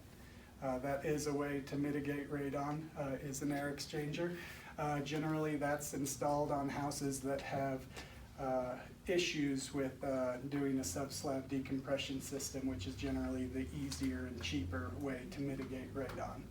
That is a way to mitigate radon, is an air exchanger. Generally, that's installed on houses that have issues with doing a subslab decompression system, which is generally the easier and cheaper way to mitigate radon.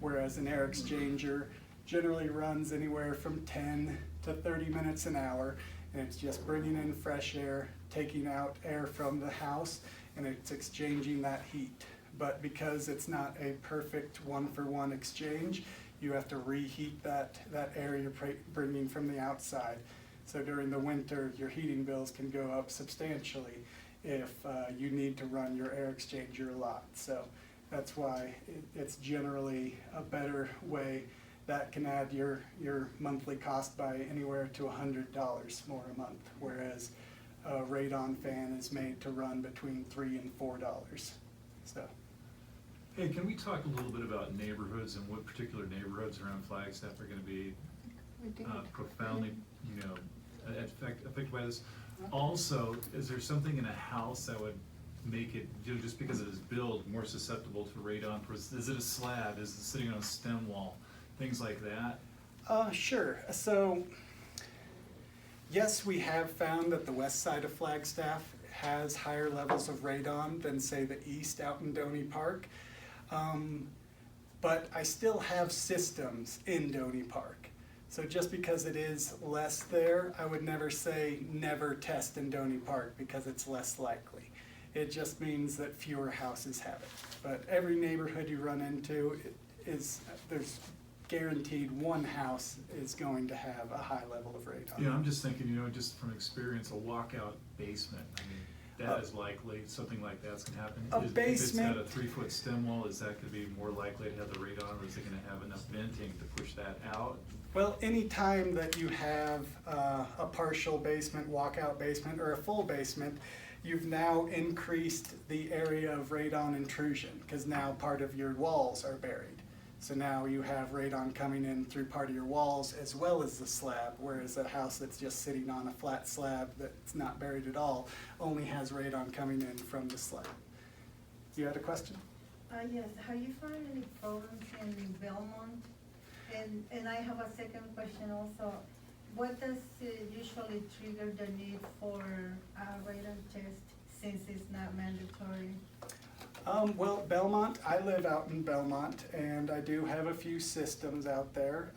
whereas an air exchanger generally runs anywhere from 10 to 30 minutes an hour, and it's just bringing in fresh air, taking out air from the house, and it's exchanging that heat. But because it's not a perfect one-for-one exchange, you have to reheat that air you're bringing from the outside. So during the winter, your heating bills can go up substantially if you need to run your air exchanger a lot. So that's why it's generally a better way that can add your monthly cost by anywhere to $100 more a month, whereas a Radon fan is made to run between $3 and $4. So. Hey, can we talk a little bit about neighborhoods and what particular neighborhoods around Flagstaff are gonna be We did. profoundly, affected by this? Also, is there something in a house that would make it, just because it is built, more susceptible to radon? Is it a slab? Is it sitting on a stem wall? Things like that? Sure. So, yes, we have found that the west side of Flagstaff has higher levels of radon than, say, the east out in Doney Park. But I still have systems in Doney Park. So just because it is less there, I would never say never test in Doney Park because it's less likely. It just means that fewer houses have it. But every neighborhood you run into there's guaranteed one house is going to have a high level of radon. Yeah, I'm just thinking, just from experience, a walkout basement, I mean, that is likely, something like that's gonna happen. A If basement- it's got a 3-foot stem wall, is that gonna be more likely to have the radon, or is it gonna have enough venting to push that out? Well, any time that you have a partial basement, walkout basement, or a full basement, you've now increased the area of radon intrusion, because now part of your walls are buried. So now you have radon coming in through part of your walls as well as the slab, whereas a house that's just sitting on a flat slab that's not buried at all only has radon coming in from the slab. You had a question? Yes, have you found any problems in Belmont? And I have a second question also. What does usually trigger the need for a radon test since it's not mandatory? Well, Belmont, I live out in Belmont, and I do have a few systems out there.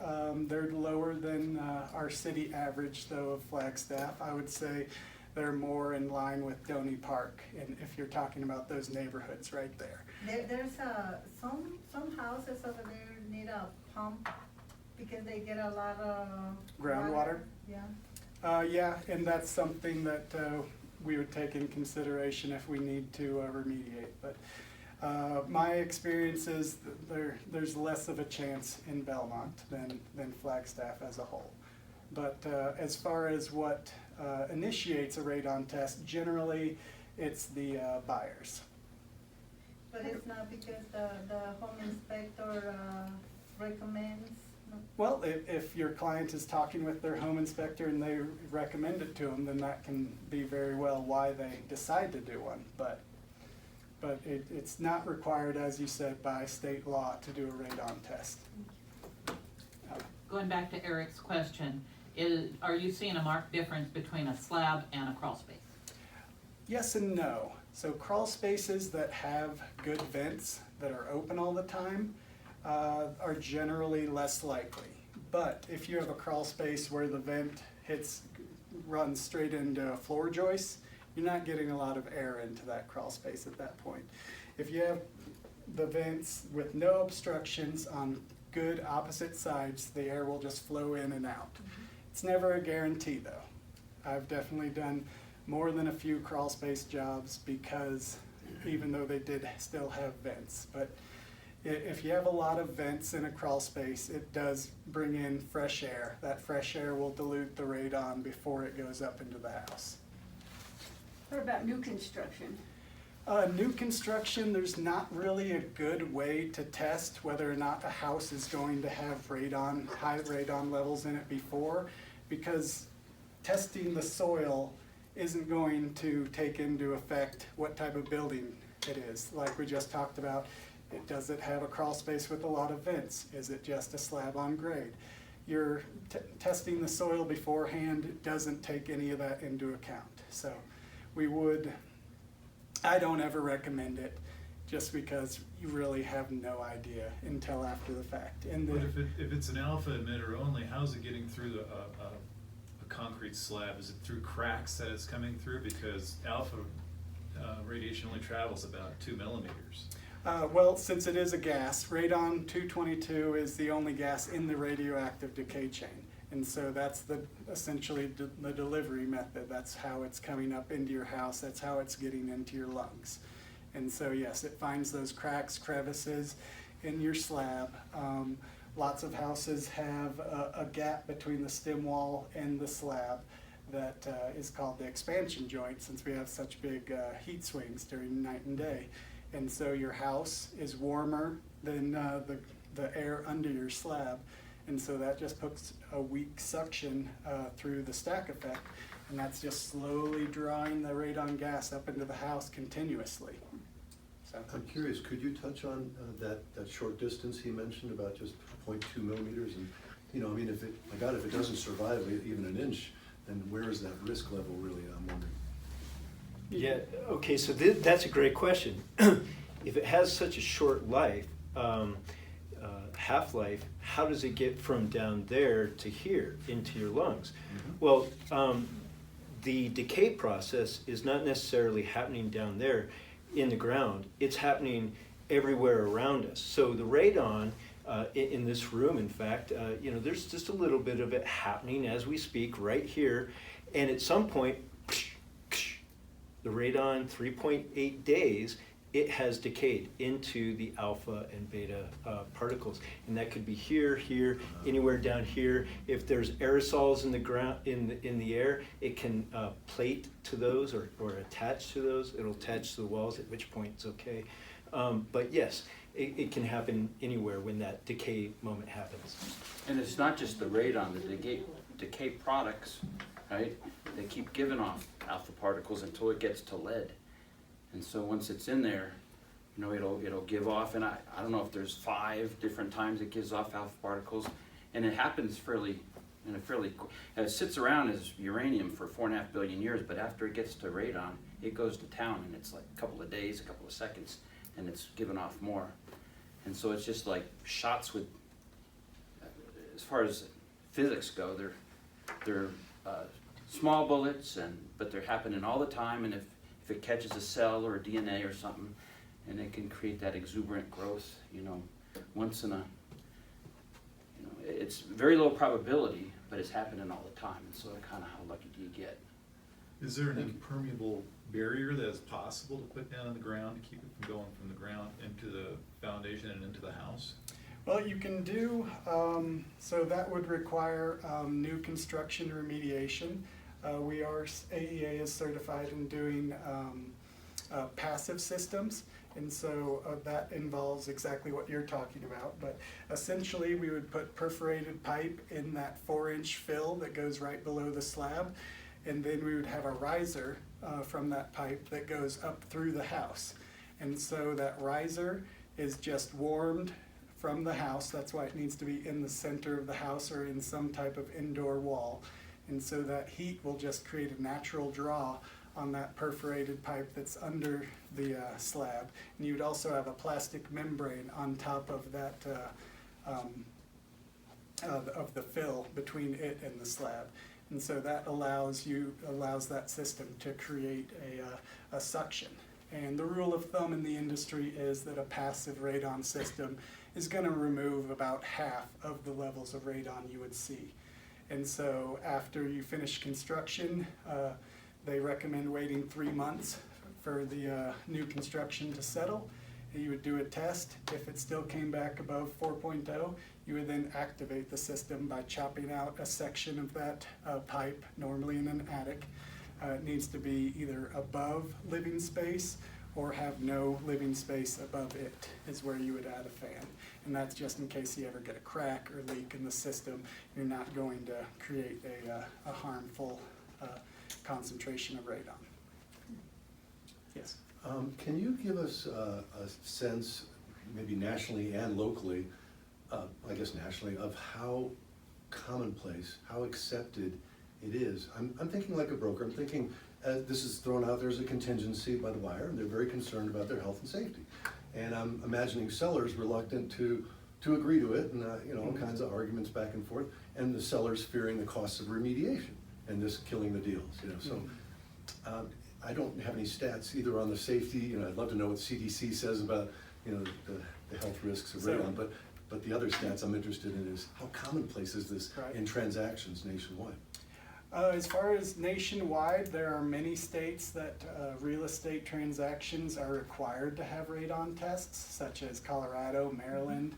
They're lower than our city average, though, of Flagstaff. I would say they're more in line with Doney Park, and if you're talking about those neighborhoods right there. There's some houses over there need a pump because they get a lot of Groundwater? water. Yeah. Yeah, and that's something that we would take in consideration if we need to remediate. But my experience is that there's less of a chance in Belmont than Flagstaff as a whole. But as far as what initiates a radon test, generally it's the buyers. But it's not because the home inspector recommends? Well, if your client is talking with their home inspector and they recommend it to them, then that can be very well why they decide to do one. But it's not required, as you said, by state law to do a radon test. Going back to Eric's question, are you seeing a marked difference between a slab and a crawl space? Yes and no. So crawl spaces that have good vents that are open all the time are generally less likely. But if you have a crawl space where the vent runs straight into a floor joist, you're not getting a lot of air into that crawl space at that point. If you have the vents with no obstructions on good opposite sides, the air will just flow in and out. It's never a guarantee though. I've definitely done more than a few crawl space jobs because even though they did still have vents. But if you have a lot of vents in a crawl space, it does bring in fresh air. That fresh air will dilute the radon before it goes up into the house. What about new construction? New construction, there's not really a good way to test whether or not a house is going to have high radon levels in it before, because testing the soil isn't going to take into effect what type of building it is. Like we just talked about, does it have a crawl space with a lot of vents? Is it just a slab on grade? You're testing the soil beforehand doesn't take any of that into account. So I don't ever recommend it just because you really have no idea until after the fact. And But if it's an alpha emitter only, how's it getting through a concrete slab? Is it through cracks that it's coming through? Because alpha radiation only travels about 2 millimeters. Well, since it is a gas, radon 222 is the only gas in the radioactive decay chain. And so that's essentially the delivery method. That's how it's coming up into your house. That's how it's getting into your lungs. And so yes, it finds those cracks, crevices in your slab. Lots of houses have a gap between the stem wall and the slab that is called the expansion joint, since we have such big heat swings during night and day. And so your house is warmer than the air under your slab. And so that just puts a weak suction through the stack effect. And that's just slowly drawing the radon gas up into the house continuously. So, I'm curious, could you touch on that short distance he mentioned about just 0.2 millimeters? And, you know, I mean, if it doesn't survive even an inch, then where is that risk level really, I'm wondering? Yeah, okay, so that's a great question. If it has such a short life, half-life, how does it get from down there to here into your lungs? Well, the decay process is not necessarily happening down there in the ground. It's happening everywhere around us. So the radon in this room, in fact, you know, there's just a little bit of it happening as we speak right here. And at some point, the radon, 3.8 days, it has decayed into the alpha and beta particles, and that could be here, here, anywhere down here. If there's aerosols in the ground, in the air, it can plate to those or attach to those. It'll attach to the walls, at which point it's okay. But yes, it can happen anywhere when that decay moment happens. And it's not just the radon, the decay products, right? They keep giving off alpha particles until it gets to lead. And so once it's in there, you know, it'll give off, and I don't know if there's 5 different times it gives off alpha particles, and it happens it sits around as uranium for 4.5 billion years, but after it gets to radon, it goes to town, and it's like a couple of days, a couple of seconds, and it's giving off more. And so it's just like shots with, as far as physics go, they're small bullets, but they're happening all the time, and if it catches a cell or a DNA or something, and it can create that exuberant growth, you know, once in a, you know, it's very low probability, but it's happening all the time, and so kind of how lucky do you get? Is there an impermeable barrier that is possible to put down on the ground to keep it from going from the ground into the foundation and into the house? well, you can do, so that would require new construction remediation. AEA is certified in doing passive systems, and so that involves exactly what you're talking about. But essentially, we would put perforated pipe in that 4-inch fill that goes right below the slab, and then we would have a riser from that pipe that goes up through the house. And so that riser is just warmed from the house. That's why it needs to be in the center of the house or in some type of indoor wall. And so that heat will just create a natural draw on that perforated pipe that's under the slab. And you would also have a plastic membrane on top of that, of the fill between it and the slab. And so that allows that system to create a suction. And the rule of thumb in the industry is that a passive radon system is going to remove about half of the levels of radon you would see. And so after you finish construction, they recommend waiting 3 months for the new construction to settle. And you would do a test. If it still came back above 4.0, you would then activate the system by chopping out a section of that pipe, normally in an attic. It needs to be either above living space or have no living space above it, is where you would add a fan. And that's just in case you ever get a crack or leak in the system. You're not going to create a harmful concentration of radon. Yes? Can you give us a sense, maybe nationally and locally, I guess nationally, of how commonplace, how accepted it is? I'm thinking like a broker. I'm thinking this is thrown out there as a contingency by the buyer, and they're very concerned about their health and safety. And I'm imagining sellers reluctant to agree to it, and all kinds of arguments back and forth, and the sellers fearing the costs of remediation and this killing the deals. So I don't have any stats either on the safety. I'd love to know what CDC says about the health risks of radon, but the other stats I'm interested in is how commonplace is this in transactions nationwide? As far as nationwide, there are many states that real estate transactions are required to have radon tests, such as Colorado, Maryland.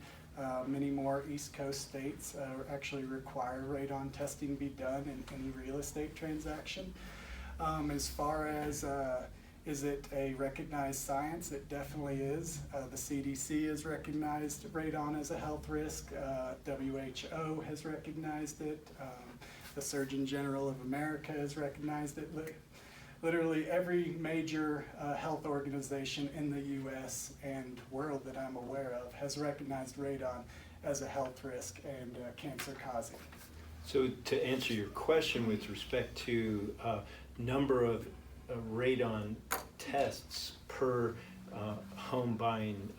Many more East Coast states actually require radon testing be done in any real estate transaction. As far as is it a recognized science? It definitely is. The CDC has recognized radon as a health risk. WHO has recognized it. The Surgeon General of America has recognized it. Literally every major health organization in the US and world that I'm aware of has recognized radon as a health risk and cancer causing. So to answer your question with respect to number of radon tests per home buying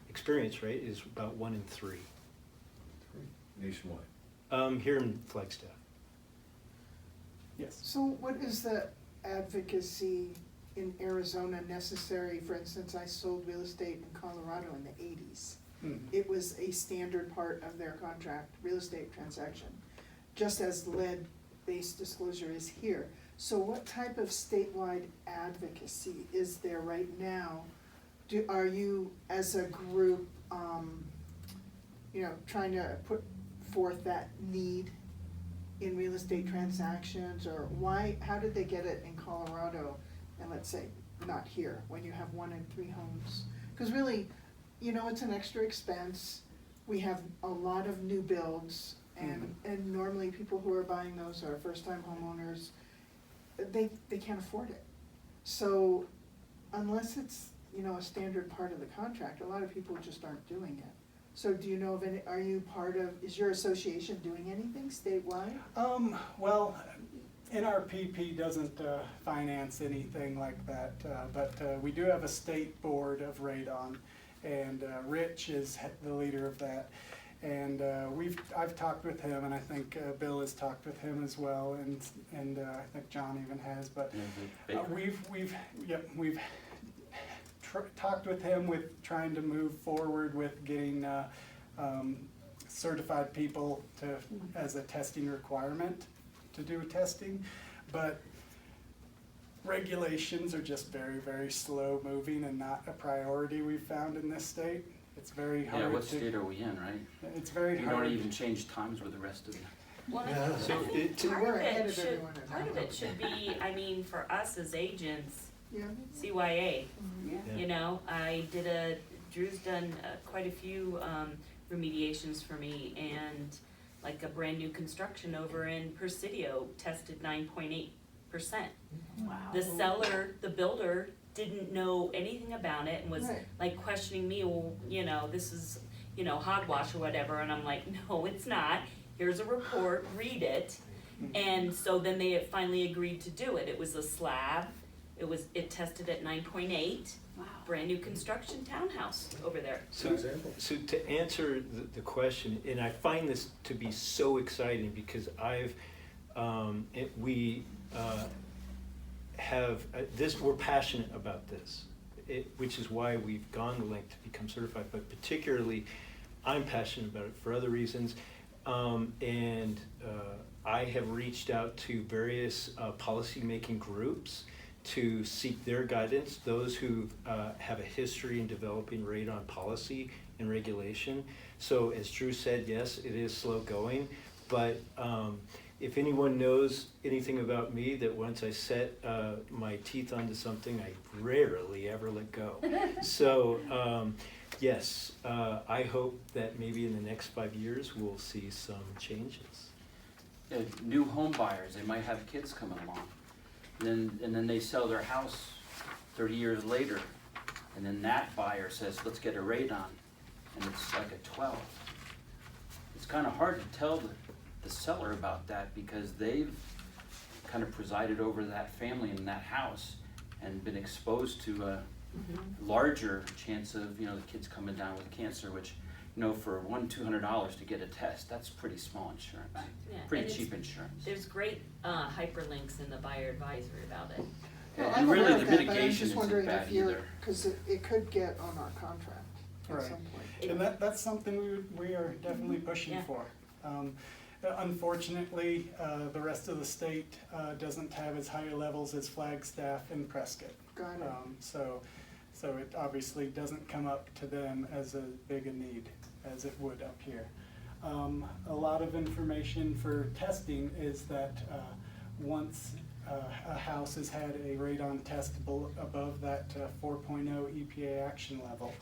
experience rate is about 1 in 3. Nationwide. Here in Flagstaff. Yes. So what is the advocacy in Arizona necessary? For instance, I sold real estate in Colorado in the 80s. It was a standard part of their contract, real estate transaction, just as lead-based disclosure is here. So what type of statewide advocacy is there right now? Are you, as a group, trying to put forth that need in real estate transactions, or how did they get it in Colorado and let's say not here when you have 1 in 3 homes? Because really, it's an extra expense. We have a lot of new builds, and normally people who are buying those are first-time homeowners. They can't afford it. So unless it's a standard part of the contract, a lot of people just aren't doing it. So do you know of any, is your association doing anything statewide? Well, NRPP doesn't finance anything like that, but we do have a state board of radon, and Rich is the leader of that. And I've talked with him, and I think Bill has talked with him as well, and I think John even has. But we've talked with him with trying to move forward with getting certified people as a testing requirement to do testing, but regulations are just very, very slow moving and not a priority we've found in this state. It's very hard. Yeah, what state are we in, right? It's very You hard. don't even change times with the rest of the. Well, Yeah. I So think it- part We're of ahead it of should, everyone at part of home. it should be, for us as agents, Yeah. CYA. Yeah. Yeah. Drew's done quite a few remediations for me, and like a brand new construction over in Presidio tested 9.8%. Wow. The builder didn't know anything about it and was Right. like questioning me, well, this is, hogwash or whatever, and I'm like, no, it's not. Here's a report, read it. And so then they finally agreed to do it. It was a slab. It tested at 9.8. Wow. Brand new construction townhouse over there. So to answer the question, and I find this to be so exciting because we're passionate about this, which is why we've gone the length to become certified, but particularly I'm passionate about it for other reasons. I have reached out to various policy-making groups to seek their guidance, those who have a history in developing radon policy and regulation. So as Drew said, yes, it is slow going, but if anyone knows anything about me, that once I set my teeth onto something, I rarely ever let go. So yes, I hope that maybe in the next 5 years, we'll see some changes. New home buyers, they might have kids coming along. And then they sell their house 30 years later, and then that buyer says, let's get a radon, and it's like a 12. It's kind of hard to tell the seller about that because they've kind of presided over that family in that house and been exposed to larger chance of, you know, the kids coming down with cancer, which, you know, for $200 to get a test, that's pretty small insurance. Yeah, Pretty and cheap it's- insurance. There's great hyperlinks in the buyer advisory about it. Well, And I'm really, aware the of that, but I'm mitigation just isn't wondering bad if you're, either. cause it could get on our contract at Right. some point. And that's something we are definitely pushing Yeah. for. Unfortunately, the rest of the state doesn't have as high levels as Flagstaff and Prescott. Got it. So it obviously doesn't come up to them as a big a need as it would up here. A lot of information for testing is that once a house has had a radon test above that 4.0 EPA action level,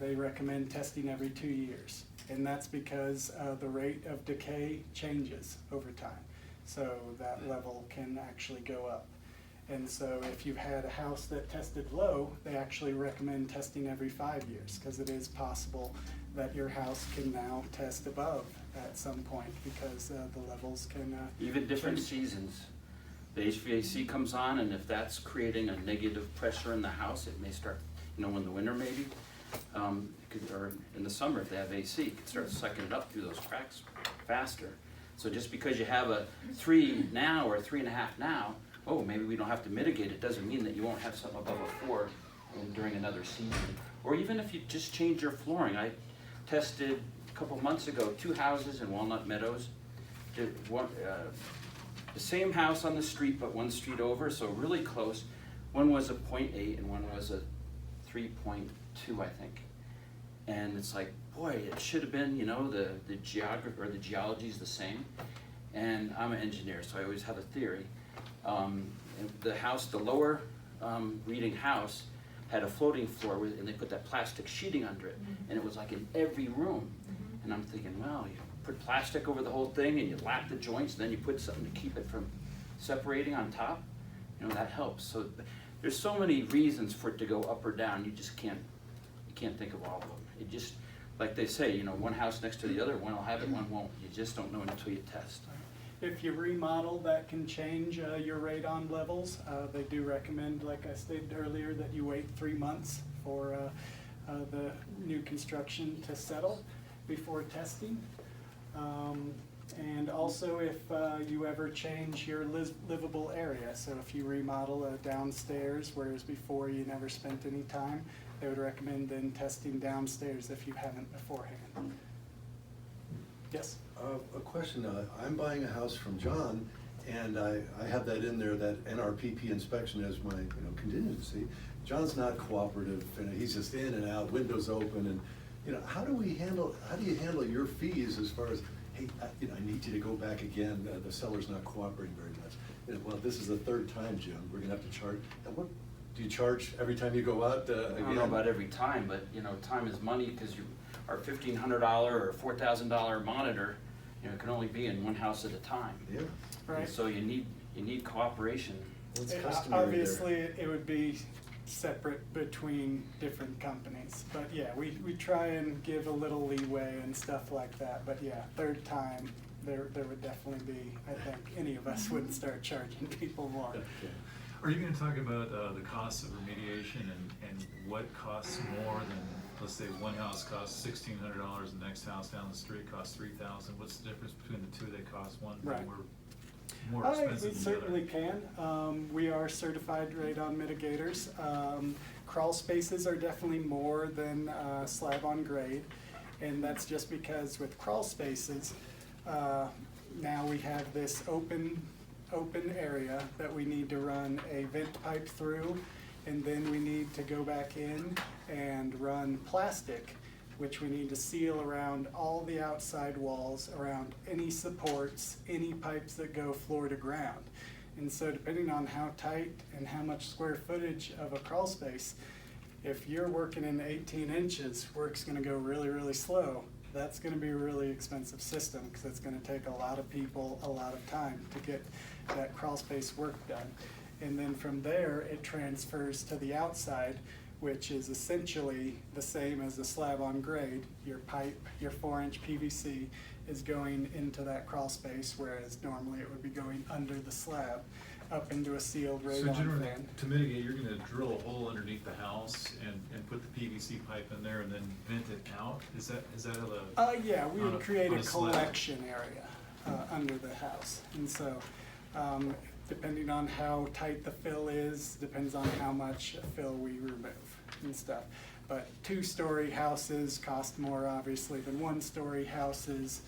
they recommend testing every 2 years. And that's because the rate of decay changes over time. So that level can actually go up. And so if you've had a house that tested low, they actually recommend testing every 5 years, because it is possible that your house can now test above at some point, because the levels can Even different change. seasons. The HVAC comes on, and if that's creating a negative pressure in the house, it may start, you know, in the winter maybe, or in the summer if they have AC, it could start sucking it up through those cracks faster. So just because you have a 3 now or a 3.5 now, oh, maybe we don't have to mitigate it, doesn't mean that you won't have something above a 4 during another season. Or even if you just change your flooring. I tested a couple months ago 2 houses in Walnut Meadows. The same house on the street, but one street over, so really close. One was a 0.8 and one was a 3.2, I think. And it's like, boy, it should have been, you know, the geography or the geology is the same. And I'm an engineer, so I always have a theory. And the house, the lower reading house, had a floating floor and they put that plastic sheeting under it, and it was like in every room. And I'm thinking, well, you put plastic over the whole thing and you lap the joints, and then you put something to keep it from separating on top. You know, that helps. So there's so many reasons for it to go up or down. You just can't think of all of them. It just, like they say, you know, one house next to the other, one will have it, one won't. You just don't know until you test. If you remodel, that can change your radon levels. They do recommend, like I stated earlier, that you wait 3 months for the new construction to settle before testing. And also if you ever change your livable area, so if you remodel downstairs, whereas before you never spent any time, they would recommend then testing downstairs if you haven't beforehand. Yes? A question, I'm buying a house from John, and I have that in there, that NRPP inspection as my, you know, contingency. John's not cooperative, and he's just in and out, windows open, and, you know, how do you handle your fees as far as, hey, you know, I need you to go back again, the seller's not cooperating very much. You know, well, this is the 3rd time, Jim, we're gonna have to charge, and what, do you charge every time you go out, again? I don't know about every time, but, you know, time is money, because our $1,500 or $4,000 monitor, you know, can only be in one house at a time. Yeah, Right. And so you need cooperation. well, it's customary there. Obviously, it would be separate between different companies, but yeah, we try and give a little leeway and stuff like that, but yeah, 3rd time, there would definitely be, I think, any of us wouldn't start charging people more. Okay. Are you gonna talk about the costs of remediation and what costs more than, let's say, one house costs $1,600, the next house down the street costs $3,000? What's the difference between the two? They cost one Right. more expensive We than the other? certainly can. We are certified radon mitigators. Crawl spaces are definitely more than slab on grade, and that's just because with crawl spaces, now we have this open area that we need to run a vent pipe through, and then we need to go back in and run plastic, which we need to seal around all the outside walls, around any supports, any pipes that go floor to ground. And so depending on how tight and how much square footage of a crawl space, if you're working in 18 inches, work's gonna go really, really slow. That's gonna be a really expensive system, because it's gonna take a lot of people, a lot of time to get that crawl space work done. And then from there, it transfers to the outside, which is essentially the same as the slab on grade. Your pipe, your 4-inch PVC is going into that crawl space, whereas normally it would be going under the slab. up into a sealed So radon generally, fan. to mitigate, you're gonna drill a hole underneath the house and put the PVC pipe in there and then vent it out? Is that how the? Yeah, we on would a- create on a a slab? collection area under the house. And so, depending on how tight the fill is, depends on how much fill we remove and stuff. But two-story houses cost more obviously than one-story houses,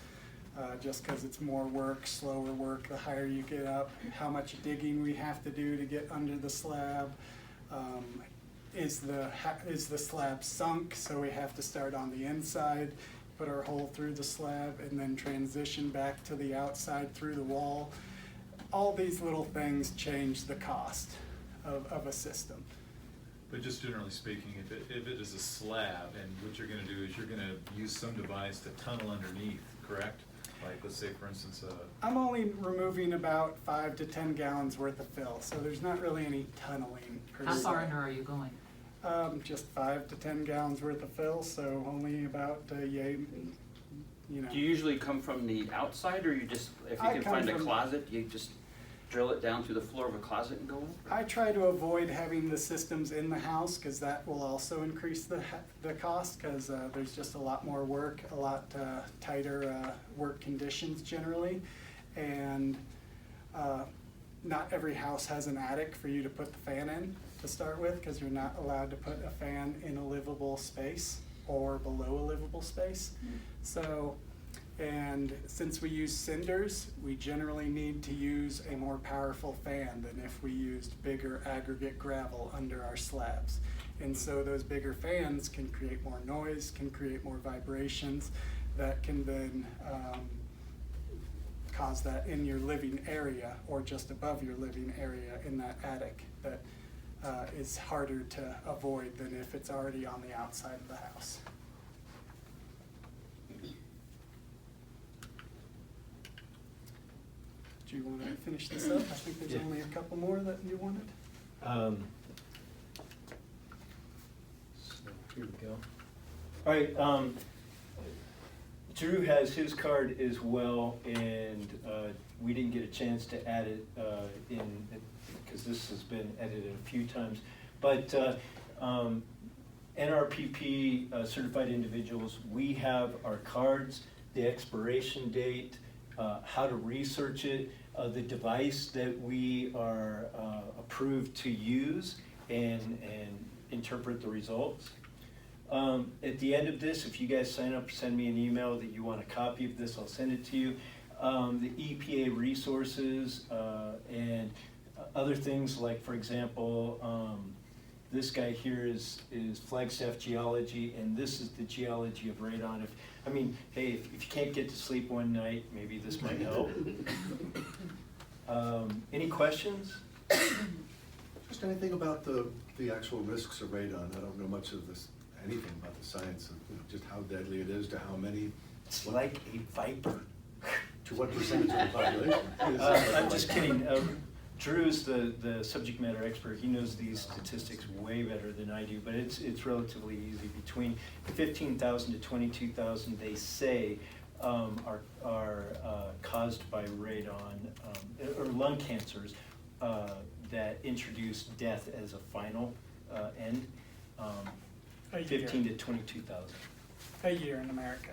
just because it's more work, slower work, the higher you get up, how much digging we have to do to get under the slab. Is the slab sunk, so we have to start on the inside, put our hole through the slab, and then transition back to the outside through the wall. All these little things change the cost of a system. But just generally speaking, if it is a slab, and what you're gonna do is you're gonna use some device to tunnel underneath, correct? Like, let's say for instance, I'm only removing about 5 to 10 gallons worth of fill, so there's not really any tunneling per se. How far under are you going? Just 5 to 10 gallons worth of fill, so only about, you know. Do you usually come from the outside, or you just, if you I can come find a from- closet, you just drill it down through the floor of a closet and go in? I try to avoid having the systems in the house, because that will also increase the cost, because there's just a lot more work, a lot tighter work conditions generally. And not every house has an attic for you to put the fan in to start with, because you're not allowed to put a fan in a livable space or below a livable space. So, and since we use cinders, we generally need to use a more powerful fan than if we used bigger aggregate gravel under our slabs. And so those bigger fans can create more noise, can create more vibrations that can then cause that in your living area or just above your living area in that attic that is harder to avoid than if it's already on the outside of the house. Do you want to finish this up? I think there's Yeah. only a couple more that you wanted. So here we go. All right, Drew has his card as well, and we didn't get a chance to add it in, because this has been edited a few times. But NRPP certified individuals, we have our cards, the expiration date, how to research it, the device that we are approved to use and interpret the results. At the end of this, if you guys sign up, send me an email that you want a copy of this, I'll send it to you. The EPA resources and other things like, for example, this guy here is Flagstaff Geology, and this is the geology of radon. Hey, if you can't get to sleep one night, maybe this might help. Any questions? Just anything about the actual risks of radon? I don't know much of this, anything about the science of just how deadly it is to how many. It's like a viper. To what percentage of the population? I'm just kidding. Drew's the subject matter expert. He knows these statistics way better than I do, but it's relatively easy. Between 15,000 to 22,000, they say, are caused by radon or lung cancers that introduce death as a final end. A year. 15 to 22,000. A year in America.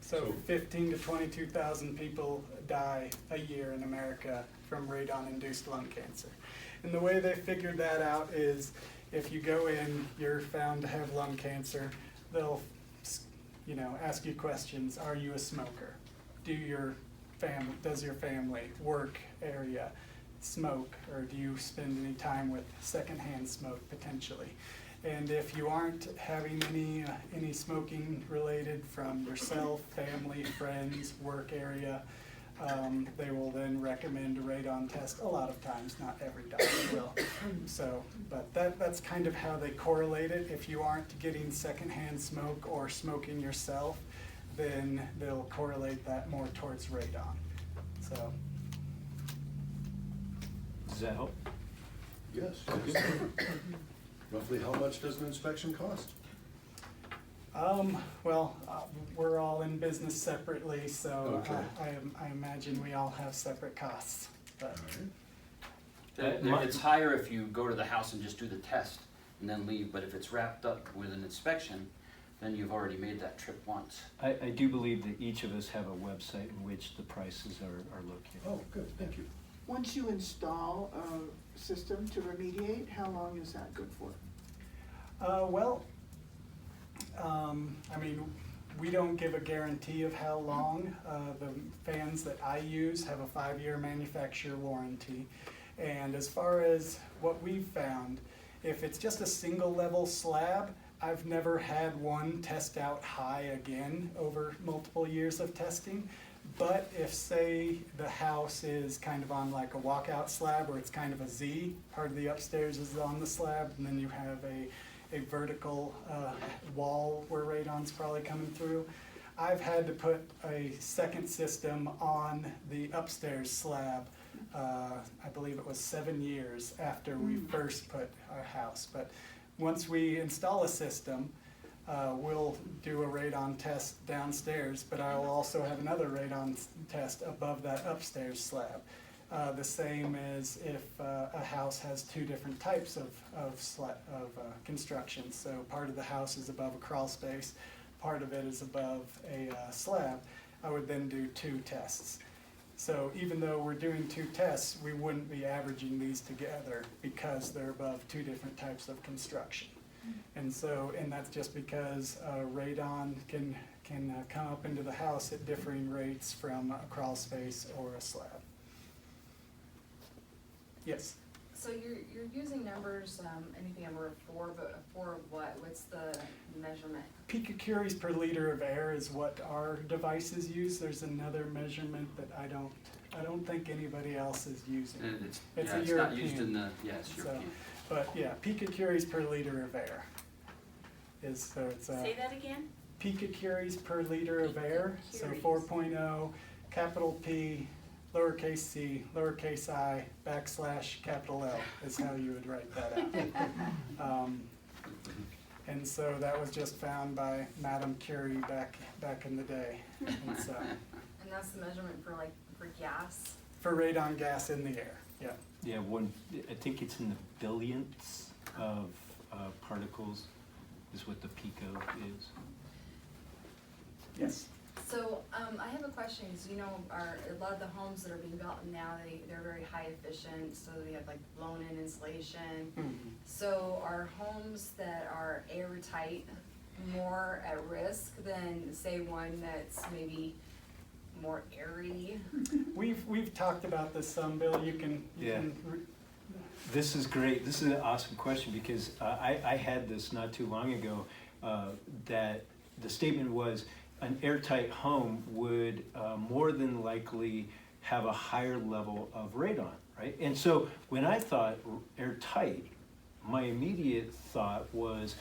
So 15 to 22,000 people die a year in America from radon-induced lung cancer. And the way they figured that out is if you go in, you're found to have lung cancer, they'll ask you questions. Are you a smoker? Does your family, work area smoke, or do you spend any time with secondhand smoke potentially? And if you aren't having any smoking related from yourself, family, friends, work area, they will then recommend a radon test a lot of times, not every doctor will. So, but that's kind of how they correlate it. If you aren't getting secondhand smoke or smoking yourself, then they'll correlate that more towards radon. So. Does that help? Yes. Roughly how much does an inspection cost? We're all in business separately, so Okay. I imagine we all have separate costs. But All right. It's higher if you go to the house and just do the test and then leave, but if it's wrapped up with an inspection, then you've already made that trip once. I do believe that each of us have a website in which the prices are located. Oh, good, thank you. Once you install a system to remediate, how long is that good for? I mean, we don't give a guarantee of how long. The fans that I use have a 5-year manufacturer warranty. And as far as what we've found, if it's just a single level slab, I've never had one test out high again over multiple years of testing. But if, say, the house is kind of on like a walkout slab where it's kind of a Z, part of the upstairs is on the slab, and then you have a vertical wall where radon's probably coming through, I've had to put a second system on the upstairs slab. I believe it was 7 years after we first put our house. But once we install a system, we'll do a radon test downstairs, but I will also have another radon test above that upstairs slab. The same as if a house has 2 different types of construction. So part of the house is above a crawl space, part of it is above a slab. I would then do 2 tests. So even though we're doing 2 tests, we wouldn't be averaging these together because they're above 2 different types of construction. And that's just because radon can come up into the house at differing rates from a crawl space or a slab. Yes? So you're using numbers, anything over 4, but 4 of what? What's the measurement? Picocuries per liter of air is what our devices use. There's another measurement that I don't think anybody else is using. And It's yeah, a it's European. not used in the, yeah, it's So, European. but yeah, picocuries per liter of air is, so it's Say that again? picocuries per liter of air, so Picocuries. 4.0, capital P, lowercase c, lowercase I, backslash capital L is how you would write that out. And so that was just found by Madame Curie back in the day. And so, And that's the measurement for for gas? for radon gas in the air, yeah. Yeah, I think it's in the billionths of particles is what the pico is. Yes. So, I have a question, because a lot of the homes that are being built now, they're very high efficient, so they have blown-in insulation. So are homes that are airtight more at risk than, say, one that's maybe more airy? We've talked about this some, Bill, you can. This is great. This is an awesome question because I had this not too long ago that the statement was an airtight home would more than likely have a higher level of radon, right? And so when I thought airtight, my immediate thought was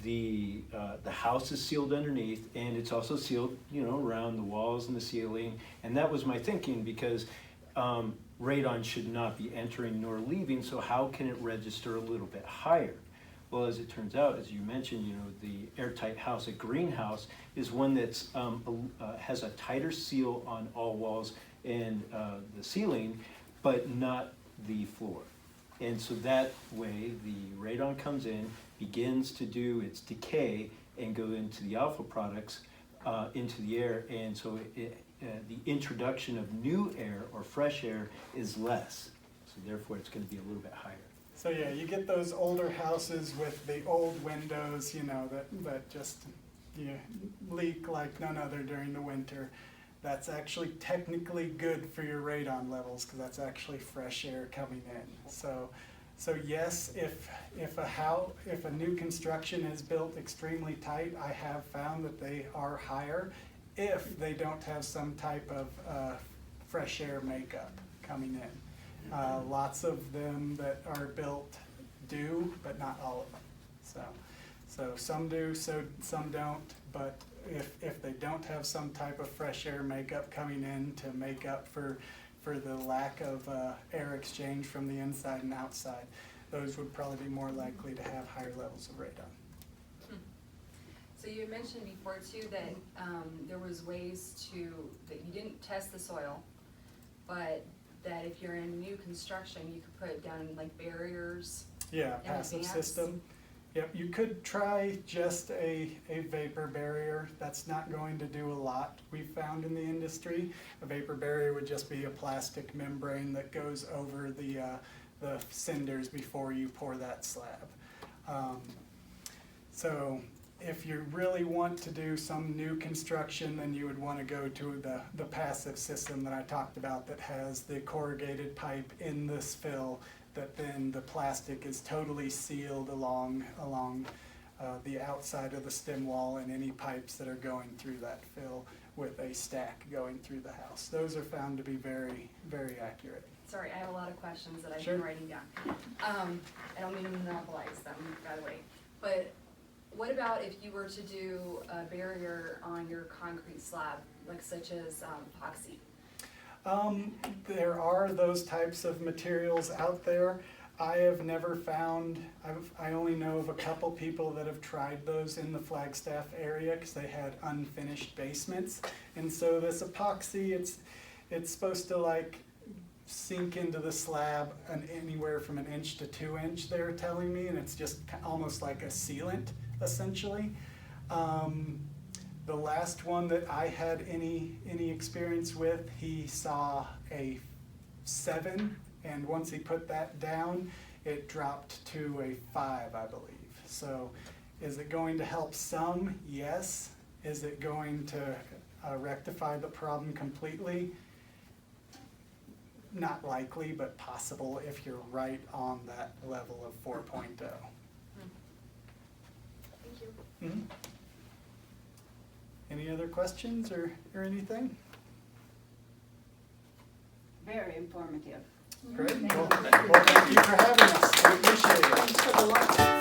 the house is sealed underneath and it's also sealed, around the walls and the ceiling. And that was my thinking because radon should not be entering nor leaving, so how can it register a little bit higher? Well, as it turns out, as you mentioned, the airtight house, a greenhouse, is one that's has a tighter seal on all walls and the ceiling, but not the floor. And so that way, the radon comes in, begins to do its decay and go into the alpha products into the air, and so the introduction of new air or fresh air is less. So therefore, it's going to be a little bit higher. So yeah, you get those older houses with the old windows, that just leak like none other during the winter. That's actually technically good for your radon levels because that's actually fresh air coming in. So yes, if a new construction is built extremely tight, I have found that they are higher if they don't have some type of fresh air makeup coming in. Lots of them that are built do, but not all of them. So some do, so some don't, but if they don't have some type of fresh air makeup coming in to make up for the lack of air exchange from the inside and outside, those would probably be more likely to have higher levels of radon. So you had mentioned before too that there was ways that you didn't test the soil, but that if you're in new construction, you could put down like barriers. Yeah, In passive advance? system. Yep, you could try just a vapor barrier. That's not going to do a lot, we've found in the industry. A vapor barrier would just be a plastic membrane that goes over the cinders before you pour that slab. So if you really want to do some new construction, then you would want to go to the passive system that I talked about that has the corrugated pipe in this fill, that then the plastic is totally sealed along the outside of the stem wall and any pipes that are going through that fill with a stack going through the house. Those are found to be very, very accurate. Sorry, I have a lot of questions that I've Sure. been writing down. I don't mean to monopolize them, by the way. But what about if you were to do a barrier on your concrete slab, like such as epoxy? There are those types of materials out there. I have never found, I only know of a couple people that have tried those in the Flagstaff area because they had unfinished basements. And so this epoxy, it's supposed to like sink into the slab anywhere from 1 inch to 2 inch, they're telling me, and it's just almost like a sealant essentially. The last one that I had any experience with, he saw a 7, and once he put that down, it dropped to a 5, I believe. So is it going to help some? Yes. Is it going to rectify the problem completely? Not likely, but possible if you're right on that level of 4.0. Thank you. Mhm. Any other questions or anything? Very informative. Great. Well, thank you for having us. We appreciate it. Thanks for the lunch.